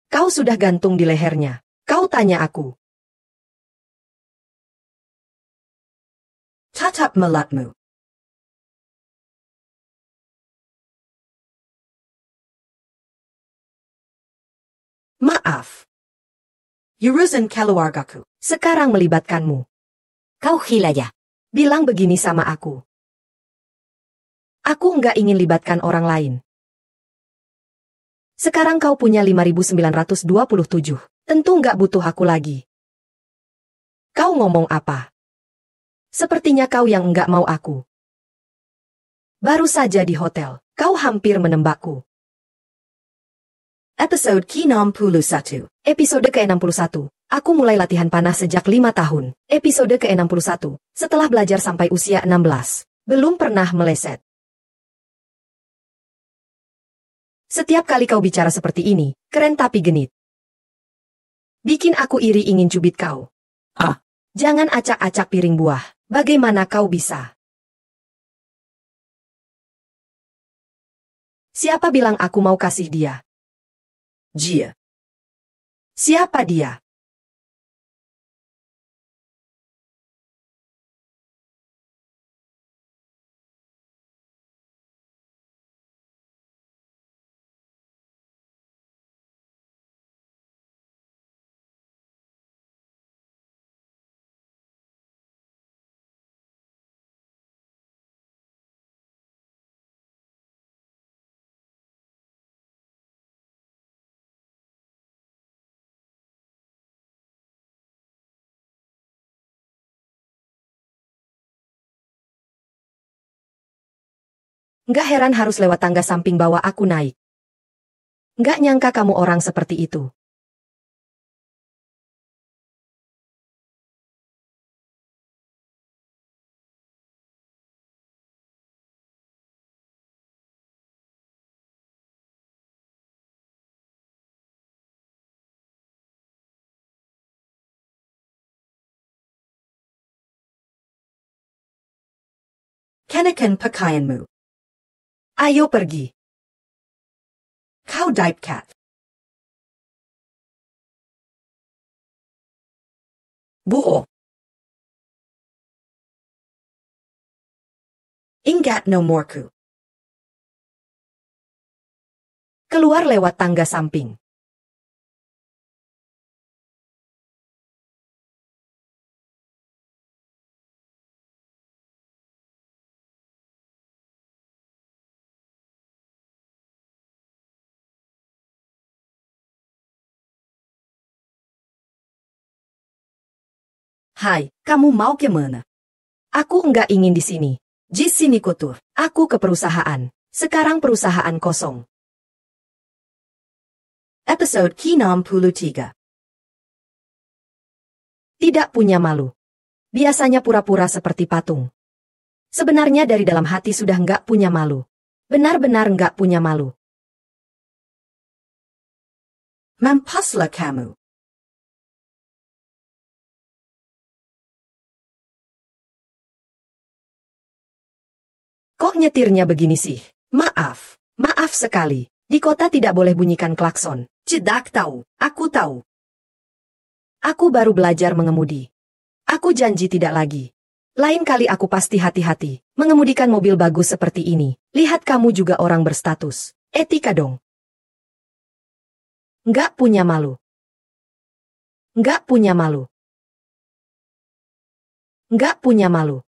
Kau sudah gantung di lehernya. Kau tanya aku. Tatap melatmu. Maaf. Urusan keluargaku sekarang melibatkanmu. Kau gila ya? Bilang begini sama aku. Aku nggak ingin libatkan orang lain. Sekarang kau punya 5927. Tentu nggak butuh aku lagi. Kau ngomong apa? Sepertinya kau yang enggak mau aku. Baru saja di hotel, kau hampir menembakku. Episode ke-61. Episode ke-61. Aku mulai latihan panah sejak 5 tahun. Episode ke-61. Setelah belajar sampai usia 16. Belum pernah meleset. Setiap kali kau bicara seperti ini, keren tapi genit. Bikin aku iri ingin cubit kau. Ah. Jangan acak-acak piring buah. Bagaimana kau bisa? Siapa bilang aku mau kasih dia? Dia. Siapa dia? Nggak heran harus lewat tangga samping bawa aku naik. Nggak nyangka kamu orang seperti itu. Kenakan pakaianmu. Ayo pergi. Kau dive cat. Bohong. Ingat nomorku. Keluar lewat tangga samping. Hai, kamu mau kemana? Aku nggak ingin di sini. Di sini kotor. Aku ke perusahaan. Sekarang perusahaan kosong. Episode ke-63. Tidak punya malu. Biasanya pura-pura seperti patung. Sebenarnya dari dalam hati sudah nggak punya malu. Benar-benar nggak punya malu. Mampuslah kamu. Kok nyetirnya begini sih? Maaf. Maaf sekali. Di kota tidak boleh bunyikan klakson. Cedak tahu. Aku tahu. Aku baru belajar mengemudi. Aku janji tidak lagi. Lain kali aku pasti hati-hati. Mengemudikan mobil bagus seperti ini. Lihat kamu juga orang berstatus. Etika dong. Nggak punya malu. Nggak punya malu. Nggak punya malu.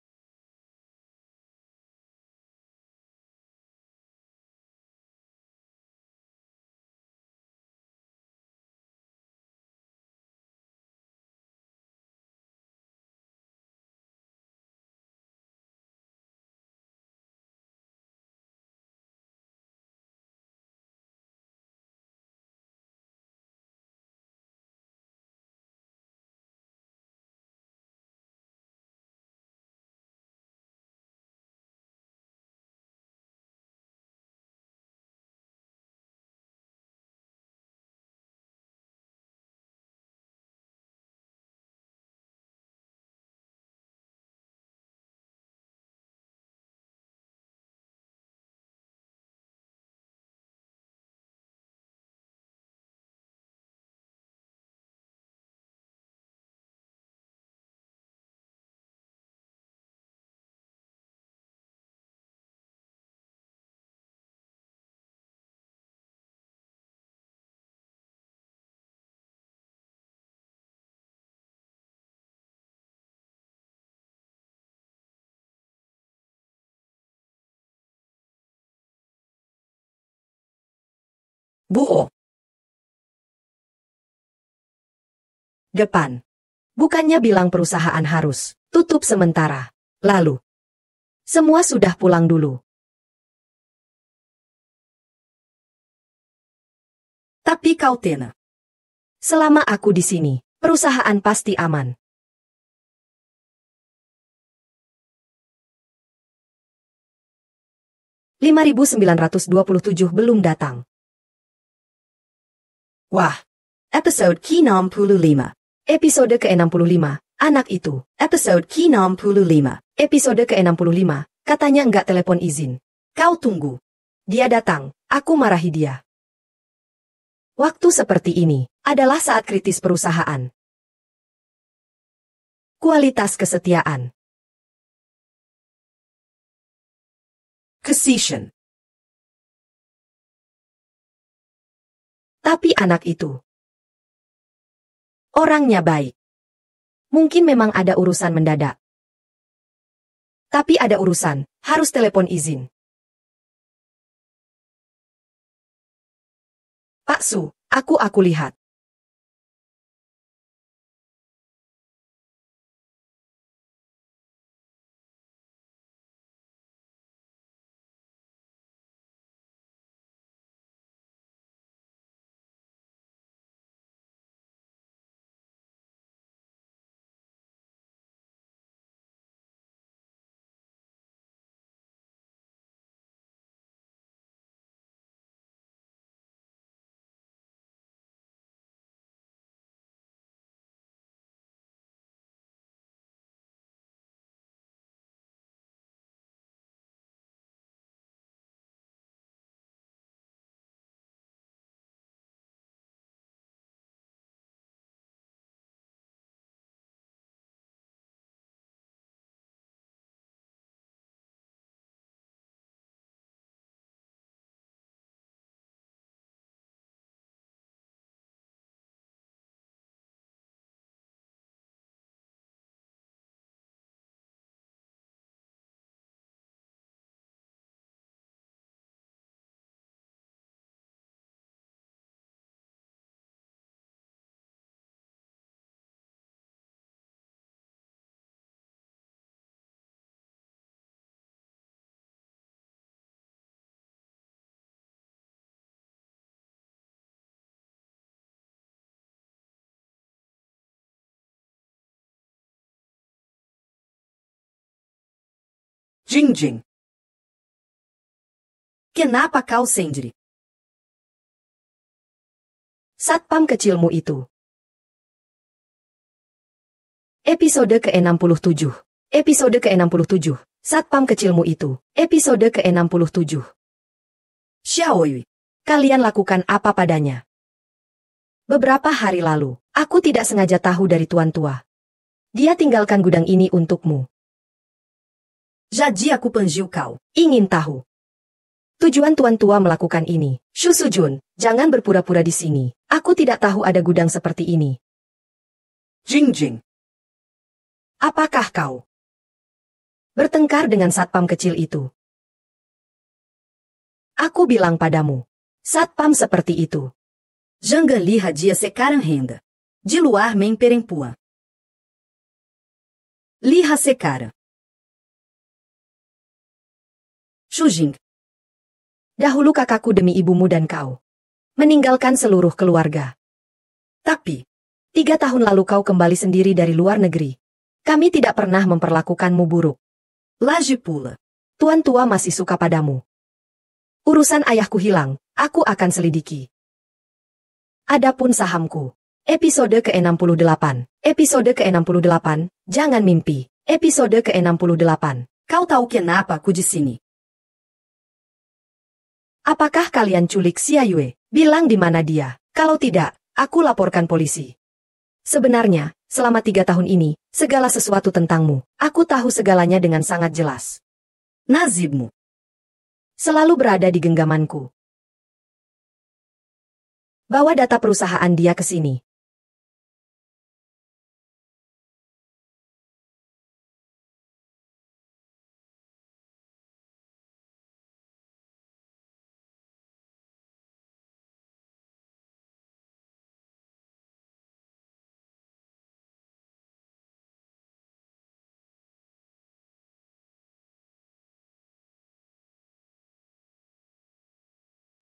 Bohong. Depan. Bukannya bilang perusahaan harus tutup sementara. Lalu. Semua sudah pulang dulu. Tapi kau tena. Selama aku di sini, perusahaan pasti aman. (5.927) belum datang. Wah. Episode ke-65. Episode ke-65, anak itu. Episode ke-65. Episode ke-65, katanya enggak telepon izin. Kau tunggu. Dia datang, aku marahi dia. Waktu seperti ini adalah saat kritis perusahaan. Kualitas kesetiaan. Kasihan. Tapi anak itu orangnya baik. Mungkin memang ada urusan mendadak. Tapi ada urusan, harus telepon izin. Pak Su, aku lihat. Jing. Kenapa kau sendiri? Satpam kecilmu itu. Episode ke-67. Episode ke-67. Satpam kecilmu itu. Episode ke-67. Xiaoyu. Kalian lakukan apa padanya? Beberapa hari lalu, aku tidak sengaja tahu dari Tuan Tua. Dia tinggalkan gudang ini untukmu. Jadi aku panggil kau. Ingin tahu. Tujuan Tuan Tua melakukan ini. Shu Sujun, jangan berpura-pura di sini. Aku tidak tahu ada gudang seperti ini. Jing. Apakah kau bertengkar dengan satpam kecil itu? Aku bilang padamu, satpam seperti itu. Jangan lihat dia sekarang renda. De luar men perempuan. Lihat sekarang. Shujing. Dahulu kakakku demi ibumu dan kau meninggalkan seluruh keluarga. Tapi 3 tahun lalu kau kembali sendiri dari luar negeri. Kami tidak pernah memperlakukanmu buruk. Laje pula. Tuan Tua masih suka padamu. Urusan ayahku hilang, aku akan selidiki. Adapun sahamku. Episode ke-68. Episode ke-68, jangan mimpi. Episode ke-68. Kau tahu kenapa aku di sini? Apakah kalian culik Xia Yue? Bilang di mana dia. Kalau tidak, aku laporkan polisi. Sebenarnya, selama 3 tahun ini, segala sesuatu tentangmu, aku tahu segalanya dengan sangat jelas. Nasibmu Selalu berada di genggamanku. Bawa data perusahaan dia ke sini.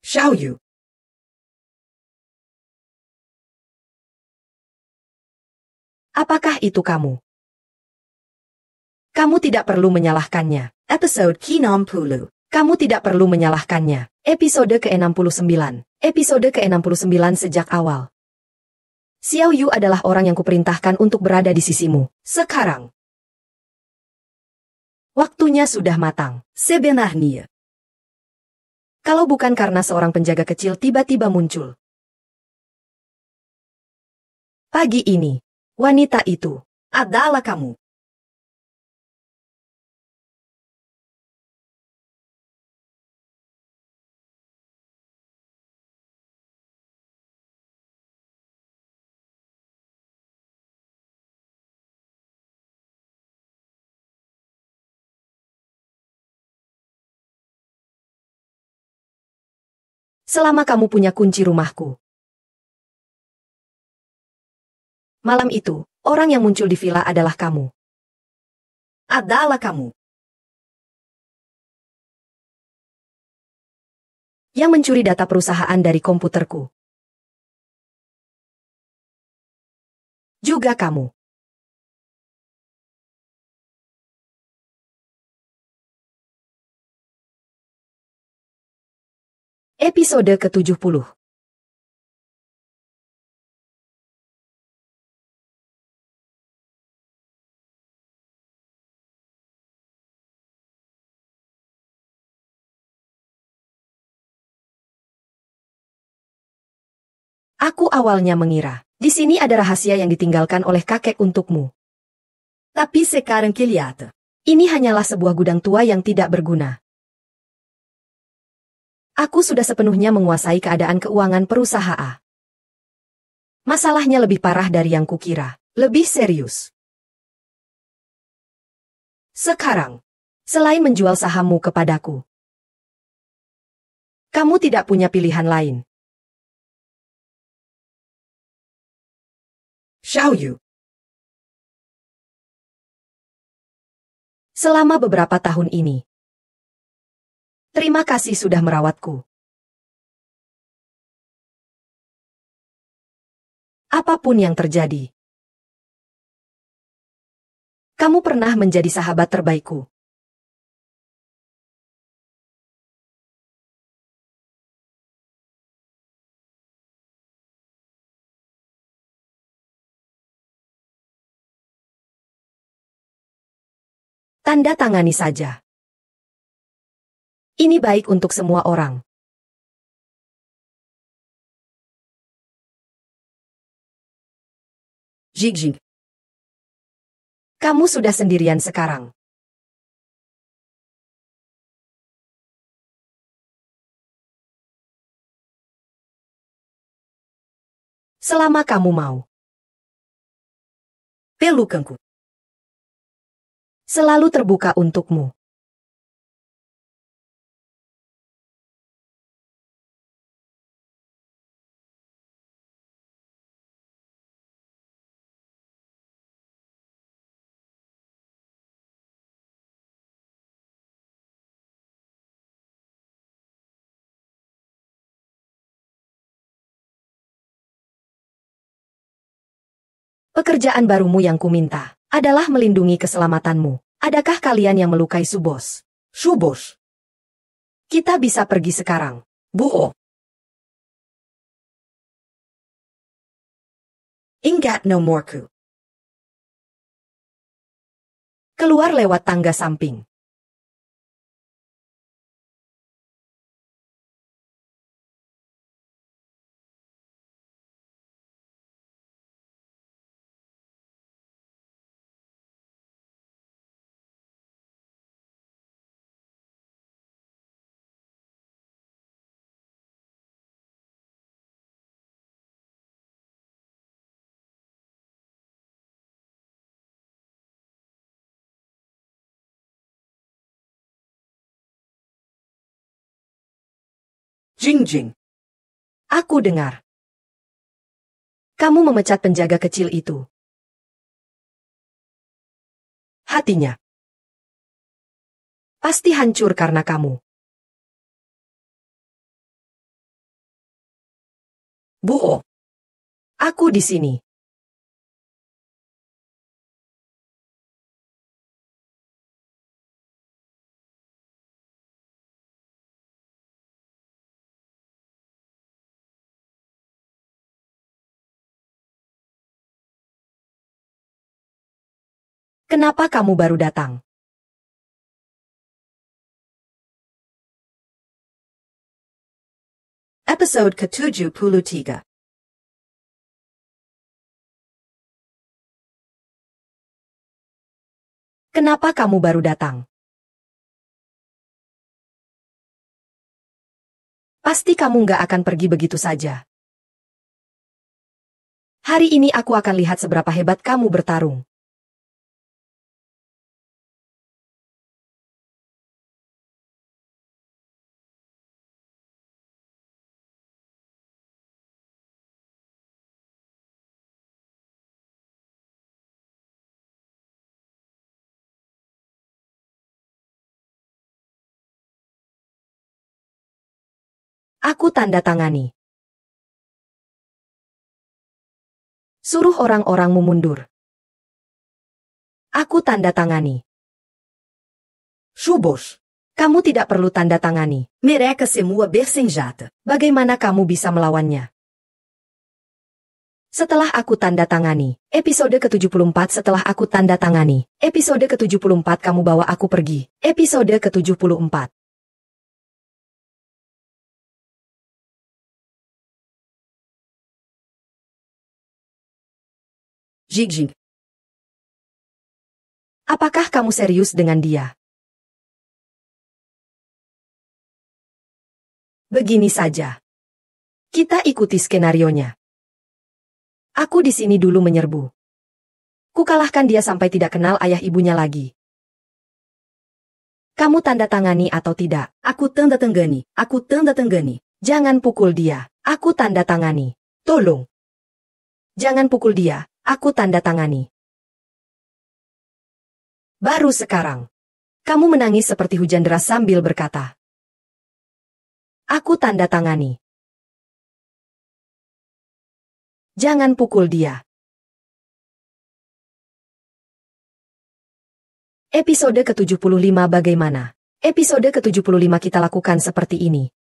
Xiaoyu. Apakah itu kamu? Kamu tidak perlu menyalahkannya. Episode ke-60. Kamu tidak perlu menyalahkannya. Episode ke-69. Episode ke-69 sejak awal. Xiao Yu adalah orang yang kuperintahkan untuk berada di sisimu. Sekarang. Waktunya sudah matang. Sebenarnya. Kalau bukan karena seorang penjaga kecil tiba-tiba muncul. Pagi ini, wanita itu adalah kamu. Selama kamu punya kunci rumahku. Malam itu, orang yang muncul di villa adalah kamu. Adalah kamu. Yang mencuri data perusahaan dari komputerku. Juga kamu. Episode ke-70. Aku awalnya mengira, di sini ada rahasia yang ditinggalkan oleh kakek untukmu. Tapi sekarang kelihatan. Ini hanyalah sebuah gudang tua yang tidak berguna. Aku sudah sepenuhnya menguasai keadaan keuangan perusahaan. Masalahnya lebih parah dari yang kukira, lebih serius. Sekarang, selain menjual sahammu kepadaku, kamu tidak punya pilihan lain. Xiao Yu. Selama beberapa tahun ini, terima kasih sudah merawatku. Apapun yang terjadi, kamu pernah menjadi sahabat terbaikku. Tanda tangani saja. Ini baik untuk semua orang. Jing. Kamu sudah sendirian sekarang. Selama kamu mau. Pelukanku. Selalu terbuka untukmu. Pekerjaan barumu yang kuminta adalah melindungi keselamatanmu. Adakah kalian yang melukai Subos? Subos. Kita bisa pergi sekarang. Buo. Ingat nomorku. Keluar lewat tangga samping. Jing. Aku dengar. Kamu memecat penjaga kecil itu. Hatinya pasti hancur karena kamu. Buo. Aku di sini. Kenapa kamu baru datang? Episode ke-73. Kenapa kamu baru datang? Pasti kamu nggak akan pergi begitu saja. Hari ini aku akan lihat seberapa hebat kamu bertarung. Aku tanda tangani. Suruh orang-orangmu mundur. Aku tanda tangani. Chubos. Kamu tidak perlu tanda tangani. Mereka semua bersenjata. Bagaimana kamu bisa melawannya? Setelah aku tanda tangani. Episode ke-74 setelah aku tanda tangani. Episode ke-74 kamu bawa aku pergi. Episode ke-74. Jig-jig. Apakah kamu serius dengan dia? Begini saja. Kita ikuti skenarionya. Aku di sini dulu menyerbu. Kukalahkan dia sampai tidak kenal ayah ibunya lagi. Kamu tanda tangani atau tidak? Aku tanda tangani. Aku tanda tangani. Jangan pukul dia. Aku tanda tangani. Tolong. Jangan pukul dia. Aku tanda tangani. Baru sekarang. Kamu menangis seperti hujan deras sambil berkata. Aku tanda tangani. Jangan pukul dia. Episode ke-75 bagaimana? Episode ke-75 kita lakukan seperti ini.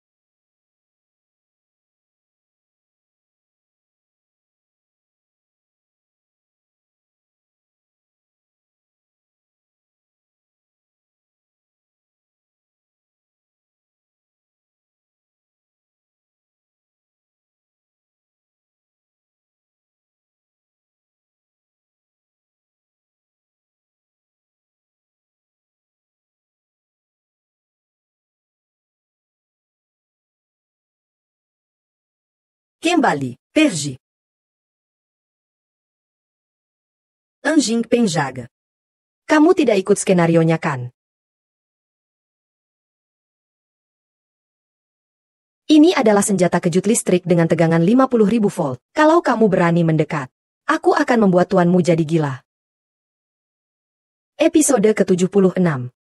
Kembali. Pergi. Anjing penjaga. Kamu tidak ikut skenarionya kan? Ini adalah senjata kejut listrik dengan tegangan 50.000 volt. Kalau kamu berani mendekat, aku akan membuat tuanmu jadi gila. Episode ke-76.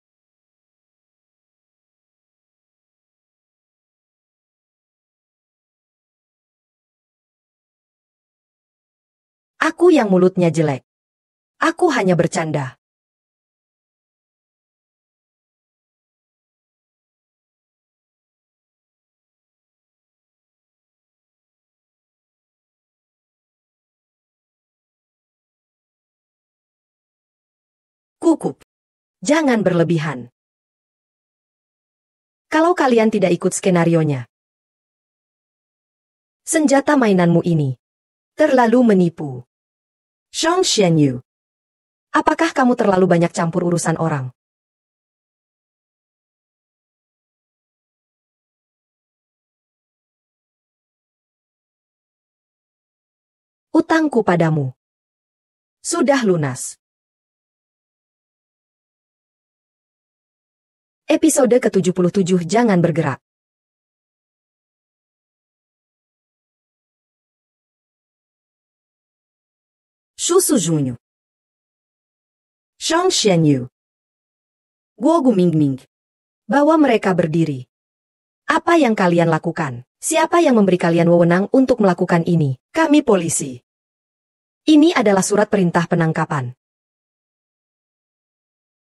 Aku yang mulutnya jelek. Aku hanya bercanda. Kukup. Jangan berlebihan. Kalau kalian tidak ikut skenarionya. Senjata mainanmu ini terlalu menipu. Shang Xianyu. Apakah kamu terlalu banyak campur urusan orang? Utangku padamu sudah lunas. Episode ke-77 jangan bergerak. Shusu Junho. Shang Xianyu. Guogu Mingming. Bawa mereka berdiri. Apa yang kalian lakukan? Siapa yang memberi kalian wewenang untuk melakukan ini? Kami polisi. Ini adalah surat perintah penangkapan.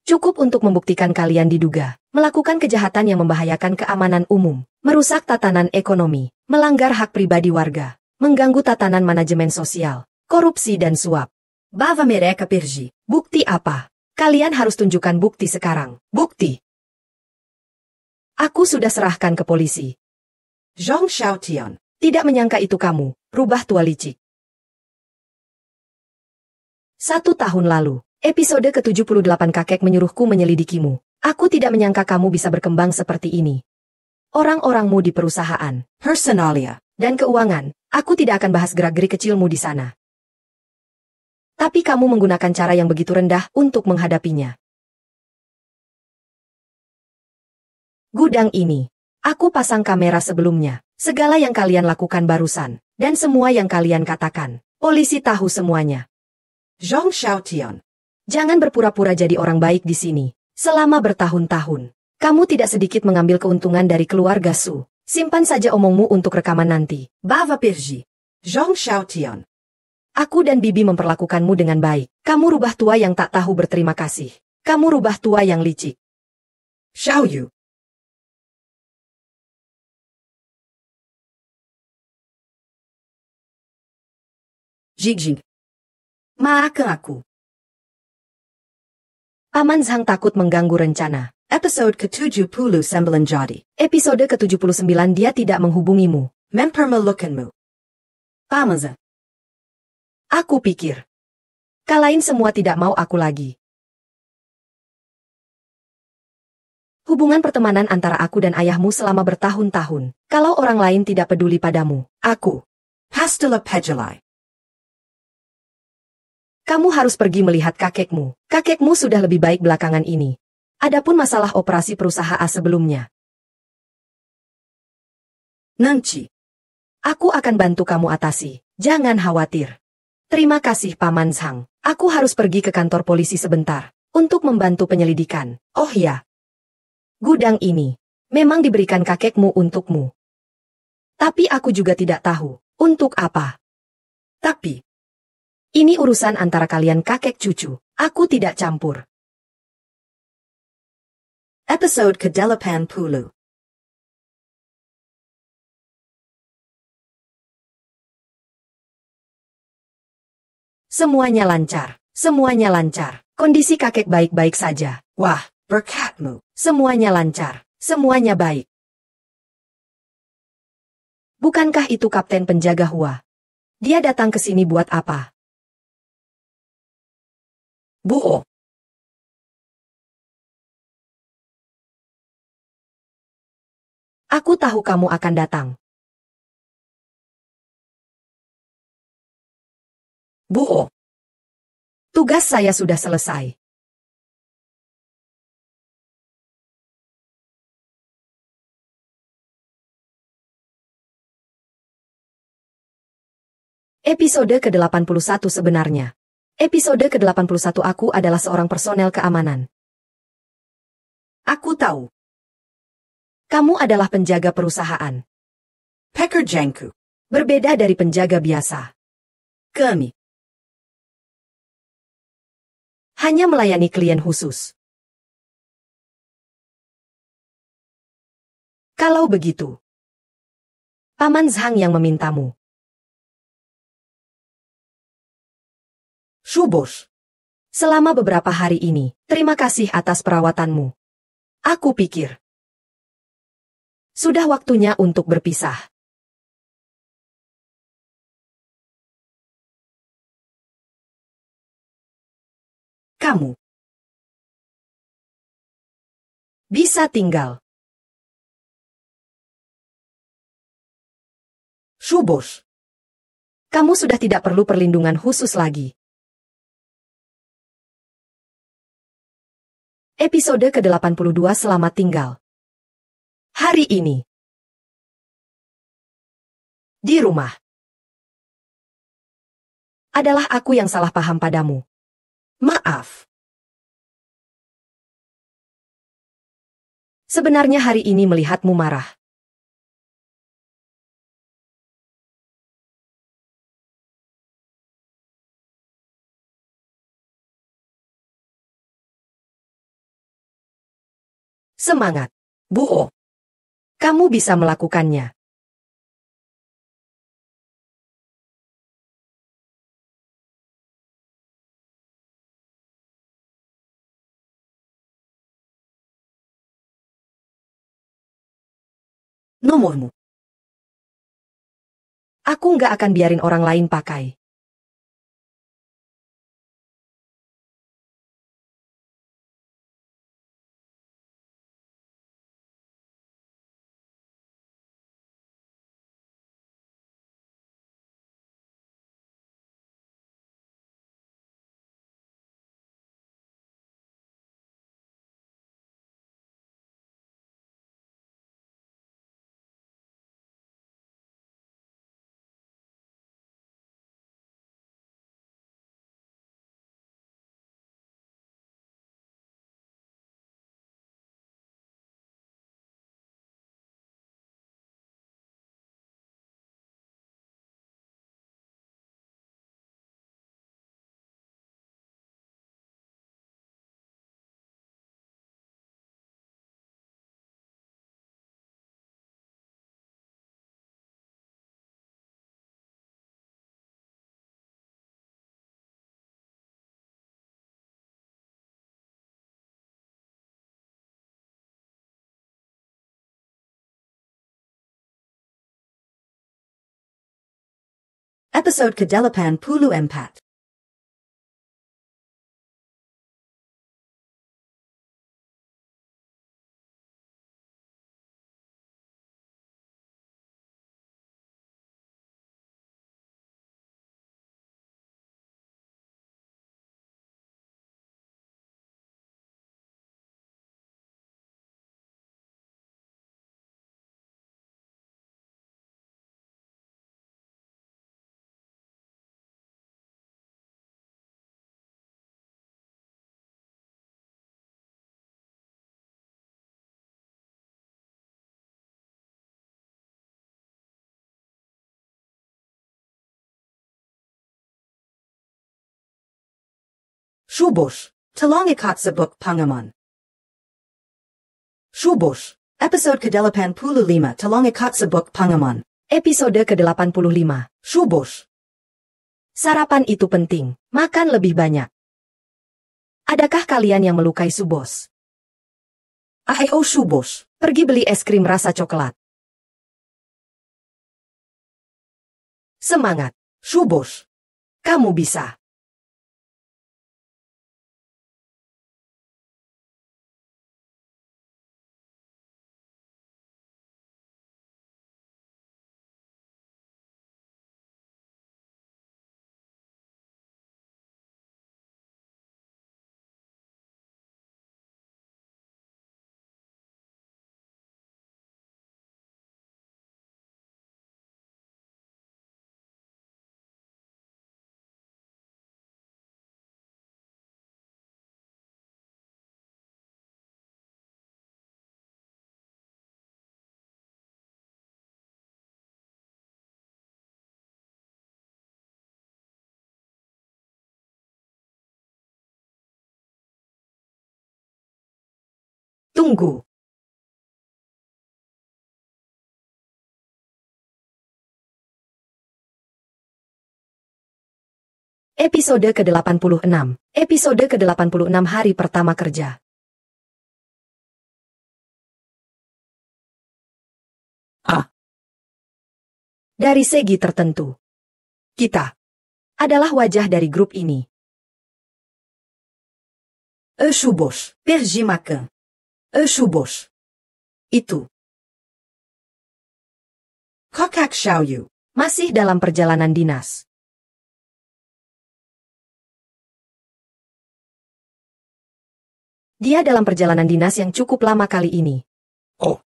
Cukup untuk membuktikan kalian diduga melakukan kejahatan yang membahayakan keamanan umum, merusak tatanan ekonomi, melanggar hak pribadi warga, mengganggu tatanan manajemen sosial, korupsi dan suap. Bava mereka pergi. Bukti apa? Kalian harus tunjukkan bukti sekarang. Bukti. Aku sudah serahkan ke polisi. Zhang Xiaotian. Tidak menyangka itu kamu, rubah tua licik. 1 tahun lalu, episode ke-78 kakek menyuruhku menyelidikimu. Aku tidak menyangka kamu bisa berkembang seperti ini. Orang-orangmu di perusahaan, Personalia. dan keuangan, aku tidak akan bahas gerak-gerik kecilmu di sana. Tapi kamu menggunakan cara yang begitu rendah untuk menghadapinya. Gudang ini. Aku pasang kamera sebelumnya. Segala yang kalian lakukan barusan. Dan semua yang kalian katakan. Polisi tahu semuanya. Zhang Xiaotian. Jangan berpura-pura jadi orang baik di sini. Selama bertahun-tahun. Kamu tidak sedikit mengambil keuntungan dari keluarga Su. Simpan saja omongmu untuk rekaman nanti. Bava Perji. Zhang Xiaotian. Aku dan Bibi memperlakukanmu dengan baik. Kamu rubah tua yang tak tahu berterima kasih. Kamu rubah tua yang licik. Xiao Yu. Jigjing. Maafkan aku. Paman Zhang takut mengganggu rencana. Episode ke-79 jadi. Episode ke-79 dia tidak menghubungimu. Mempermalukanmu. Pamaza. Aku pikir. Kalian semua tidak mau aku lagi. Hubungan pertemanan antara aku dan ayahmu selama bertahun-tahun. Kalau orang lain tidak peduli padamu, aku. Pastila Pejalai. Kamu harus pergi melihat kakekmu. Kakekmu sudah lebih baik belakangan ini. Adapun masalah operasi perusahaan sebelumnya. Nengci. Aku akan bantu kamu atasi. Jangan khawatir. Terima kasih Paman Zhang. Aku harus pergi ke kantor polisi sebentar. Untuk membantu penyelidikan. Oh ya. Gudang ini. Memang diberikan kakekmu untukmu. Tapi aku juga tidak tahu. Untuk apa. Tapi. Ini urusan antara kalian kakek cucu. Aku tidak campur. Episode ke-80. Semuanya lancar. Semuanya lancar. Kondisi kakek baik-baik saja. Wah, berkatmu. Semuanya lancar. Semuanya baik. Bukankah itu kapten penjaga Hua? Dia datang ke sini buat apa? Buo. Aku tahu kamu akan datang. Buo. Tugas saya sudah selesai. Episode ke-81 sebenarnya. Episode ke-81 aku adalah seorang personel keamanan. Aku tahu. Kamu adalah penjaga perusahaan. Pekerjangku. Berbeda dari penjaga biasa. Kami. Hanya melayani klien khusus. Kalau begitu. Paman Zhang yang memintamu. Shubos. Selama beberapa hari ini, terima kasih atas perawatanmu. Aku pikir. Sudah waktunya untuk berpisah. Kamu. Bisa tinggal. Shubos. Kamu sudah tidak perlu perlindungan khusus lagi. Episode ke-82 Selamat tinggal. Hari ini. Di rumah. Adalah aku yang salah paham padamu. Maaf. Sebenarnya hari ini melihatmu marah. Semangat. Buo. Kamu bisa melakukannya. Nomormu. Aku nggak akan biarin orang lain pakai. Episode ke-84. Shubos, talong ikat sebuk pangaman. Shubos, Episode ke-85. Tolong ikat sebuk pangaman. episode ke-85. Shubos. Sarapan itu penting, makan lebih banyak. Adakah kalian yang melukai Subos? Ayo Shubos. Pergi beli es krim rasa coklat. Semangat, Shubos. kamu bisa. Tunggu. Episode ke-86. Episode ke-86 hari pertama kerja. Dari segi tertentu, kita adalah wajah dari grup ini. Shubos. Pergi makan. Shubos. Itu Kokak Xiaoyu. masih dalam perjalanan dinas. Dia dalam perjalanan dinas yang cukup lama kali ini. Oh.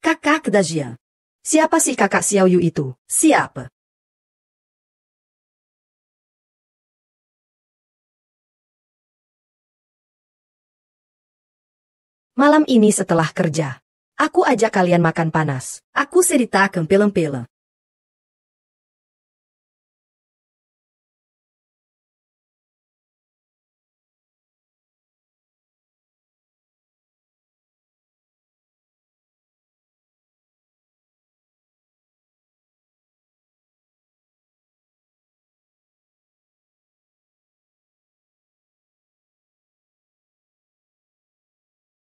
Kakak Dajian. Siapa sih kakak Xiaoyu itu? Siapa? Malam ini setelah kerja, aku ajak kalian makan panas. Aku seritakan pelan-pelan.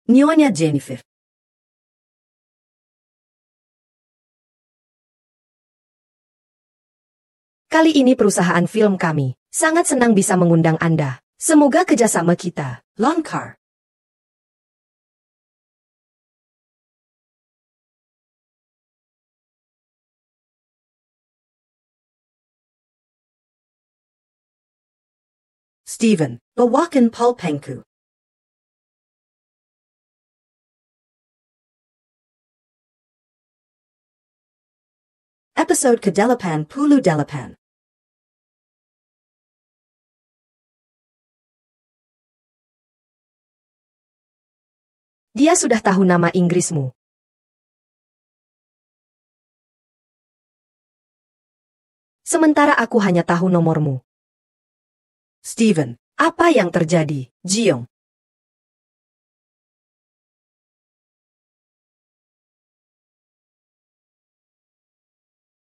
Nyonya Jennifer. Kali ini perusahaan film kami sangat senang bisa mengundang Anda. Semoga kerjasama kita lancar. Steven, bawakan pulpenku. Episode ke-8. Dia sudah tahu nama Inggrismu. Sementara aku hanya tahu nomormu. Steven, Apa yang terjadi, Jiong?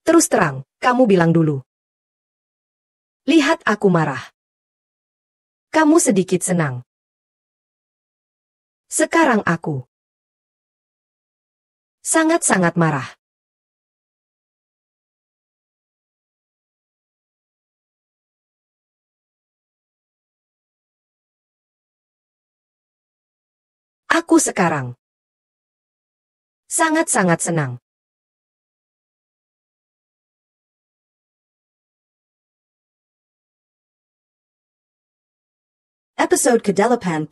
Terus terang, kamu bilang dulu. Lihat aku marah. Kamu sedikit senang. Sekarang aku sangat-sangat marah. Aku sekarang sangat-sangat senang. Episode ke-8.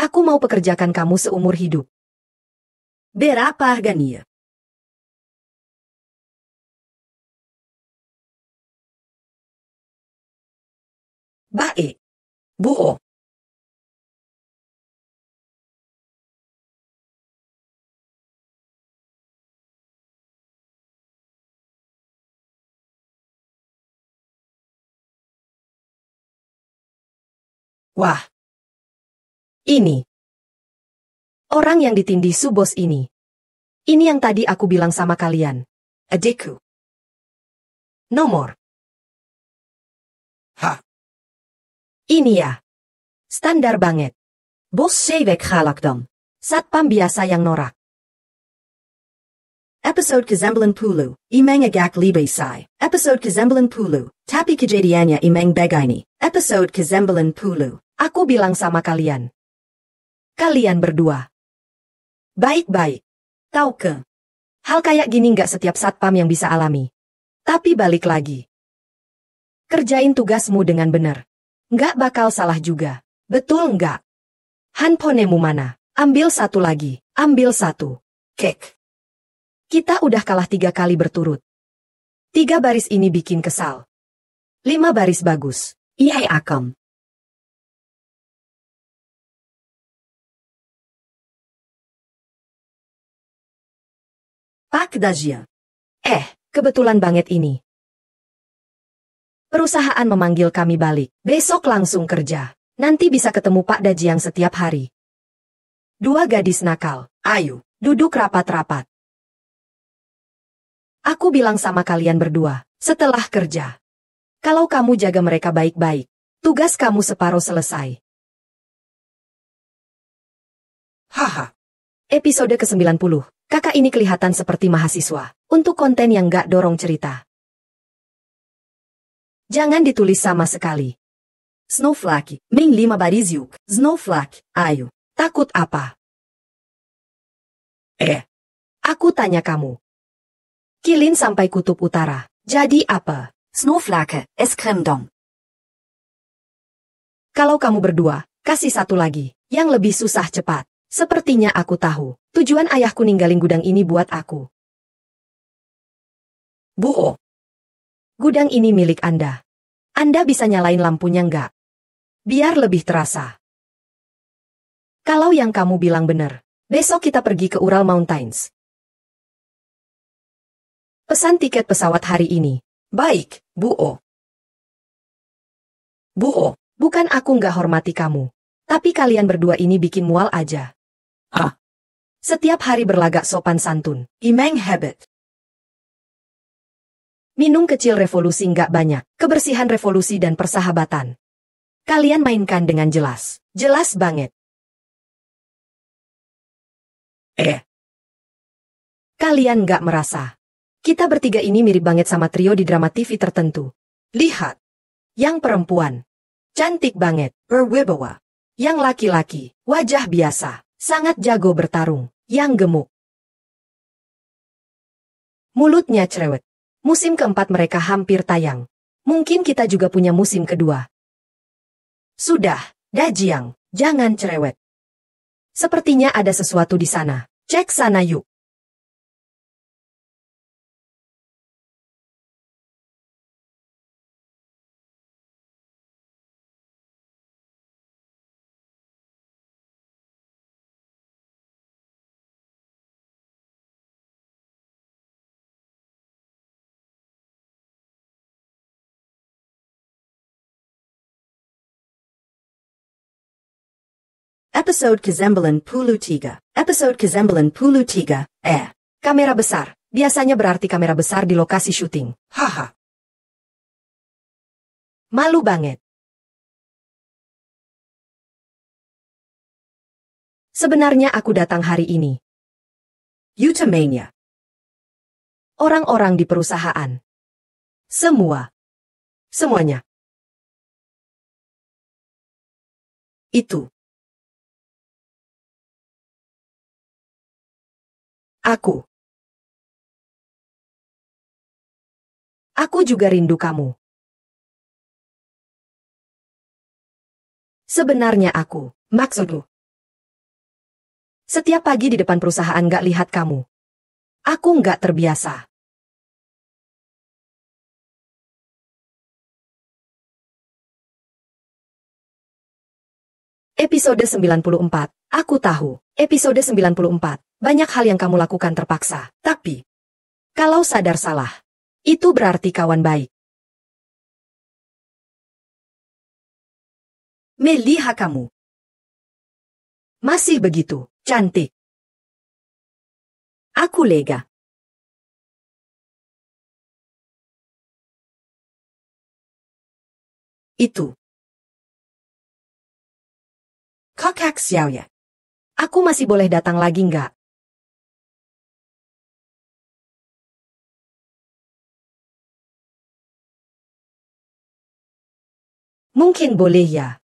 Aku mau pekerjakan kamu seumur hidup. Berapa harganya? Baik. Bu. Wah. Ini. Orang yang ditindih su bos ini. Ini yang tadi aku bilang sama kalian. Adikku. Nomor. Ini ya. Standar banget. Bos Shevek Halakdom. Satpam biasa yang norak. Episode ke-9. Imeng agak libay sai. Episode ke-9. Tapi kejadiannya imeng begini. Episode ke-9. Aku bilang sama kalian. Kalian berdua. Baik-baik. Tahu ke? Hal kayak gini nggak setiap satpam yang bisa alami. Tapi balik lagi. Kerjain tugasmu dengan benar. Nggak bakal salah juga. Betul nggak? Handphonemu mana? Ambil satu lagi. Ambil satu. Kek. Kita udah kalah 3 kali berturut. 3 baris ini bikin kesal. 5 baris bagus. Iya akam. Pak Dajia. Kebetulan banget ini. Perusahaan memanggil kami balik. Besok langsung kerja. Nanti bisa ketemu Pak Dajiang setiap hari. 2 gadis nakal. Ayo. Duduk rapat-rapat. Aku bilang sama kalian berdua, setelah kerja. Kalau kamu jaga mereka baik-baik, tugas kamu separuh selesai. Haha. Episode ke-90. Kakak ini kelihatan seperti mahasiswa. Untuk konten yang gak dorong cerita. Jangan ditulis sama sekali. Snowflake. Ming 5 baris yuk. Snowflake. Ayo. Takut apa? Aku tanya kamu. Kilin sampai kutub utara. Jadi apa? Snowflake. Es krim dong. Kalau kamu berdua, kasih satu lagi. Yang lebih susah cepat. Sepertinya aku tahu. Tujuan ayahku ninggalin gudang ini buat aku. Bu. Gudang ini milik Anda. Anda bisa nyalain lampunya nggak? Biar lebih terasa. Kalau yang kamu bilang benar, besok kita pergi ke Ural Mountains. Pesan tiket pesawat hari ini. Baik, Bu. Bohong. Bukan aku nggak hormati kamu. Tapi kalian berdua ini bikin mual aja. Hah? Setiap hari berlagak sopan santun. Imeng habit. Minum kecil revolusi nggak banyak. Kebersihan revolusi dan persahabatan. Kalian mainkan dengan jelas. Jelas banget. Kalian nggak merasa. Kita bertiga ini mirip banget sama trio di drama TV tertentu. Lihat. Yang perempuan. Cantik banget. Berwibawa. Yang laki-laki. Wajah biasa. Sangat jago bertarung. Yang gemuk. Mulutnya cerewet. Musim keempat mereka hampir tayang. Mungkin kita juga punya musim kedua. Sudah, Dajiang, jangan cerewet. Sepertinya ada sesuatu di sana. Cek sana yuk. Episode ke-93. Episode ke-93. Kamera besar. Biasanya berarti kamera besar di lokasi syuting. Haha. Malu banget. Sebenarnya aku datang hari ini. Utamania. Orang-orang di perusahaan. Semuanya. Itu. Aku juga rindu kamu. Sebenarnya maksudku. Setiap pagi di depan perusahaan gak lihat kamu. Aku gak terbiasa. Episode 94. Aku tahu. Episode 94. Banyak hal yang kamu lakukan terpaksa. Tapi, kalau sadar salah, itu berarti kawan baik. Melihat kamu. Masih begitu, cantik. Aku lega. Itu. Kakak Xiaoya. Aku masih boleh datang lagi nggak? Mungkin boleh ya.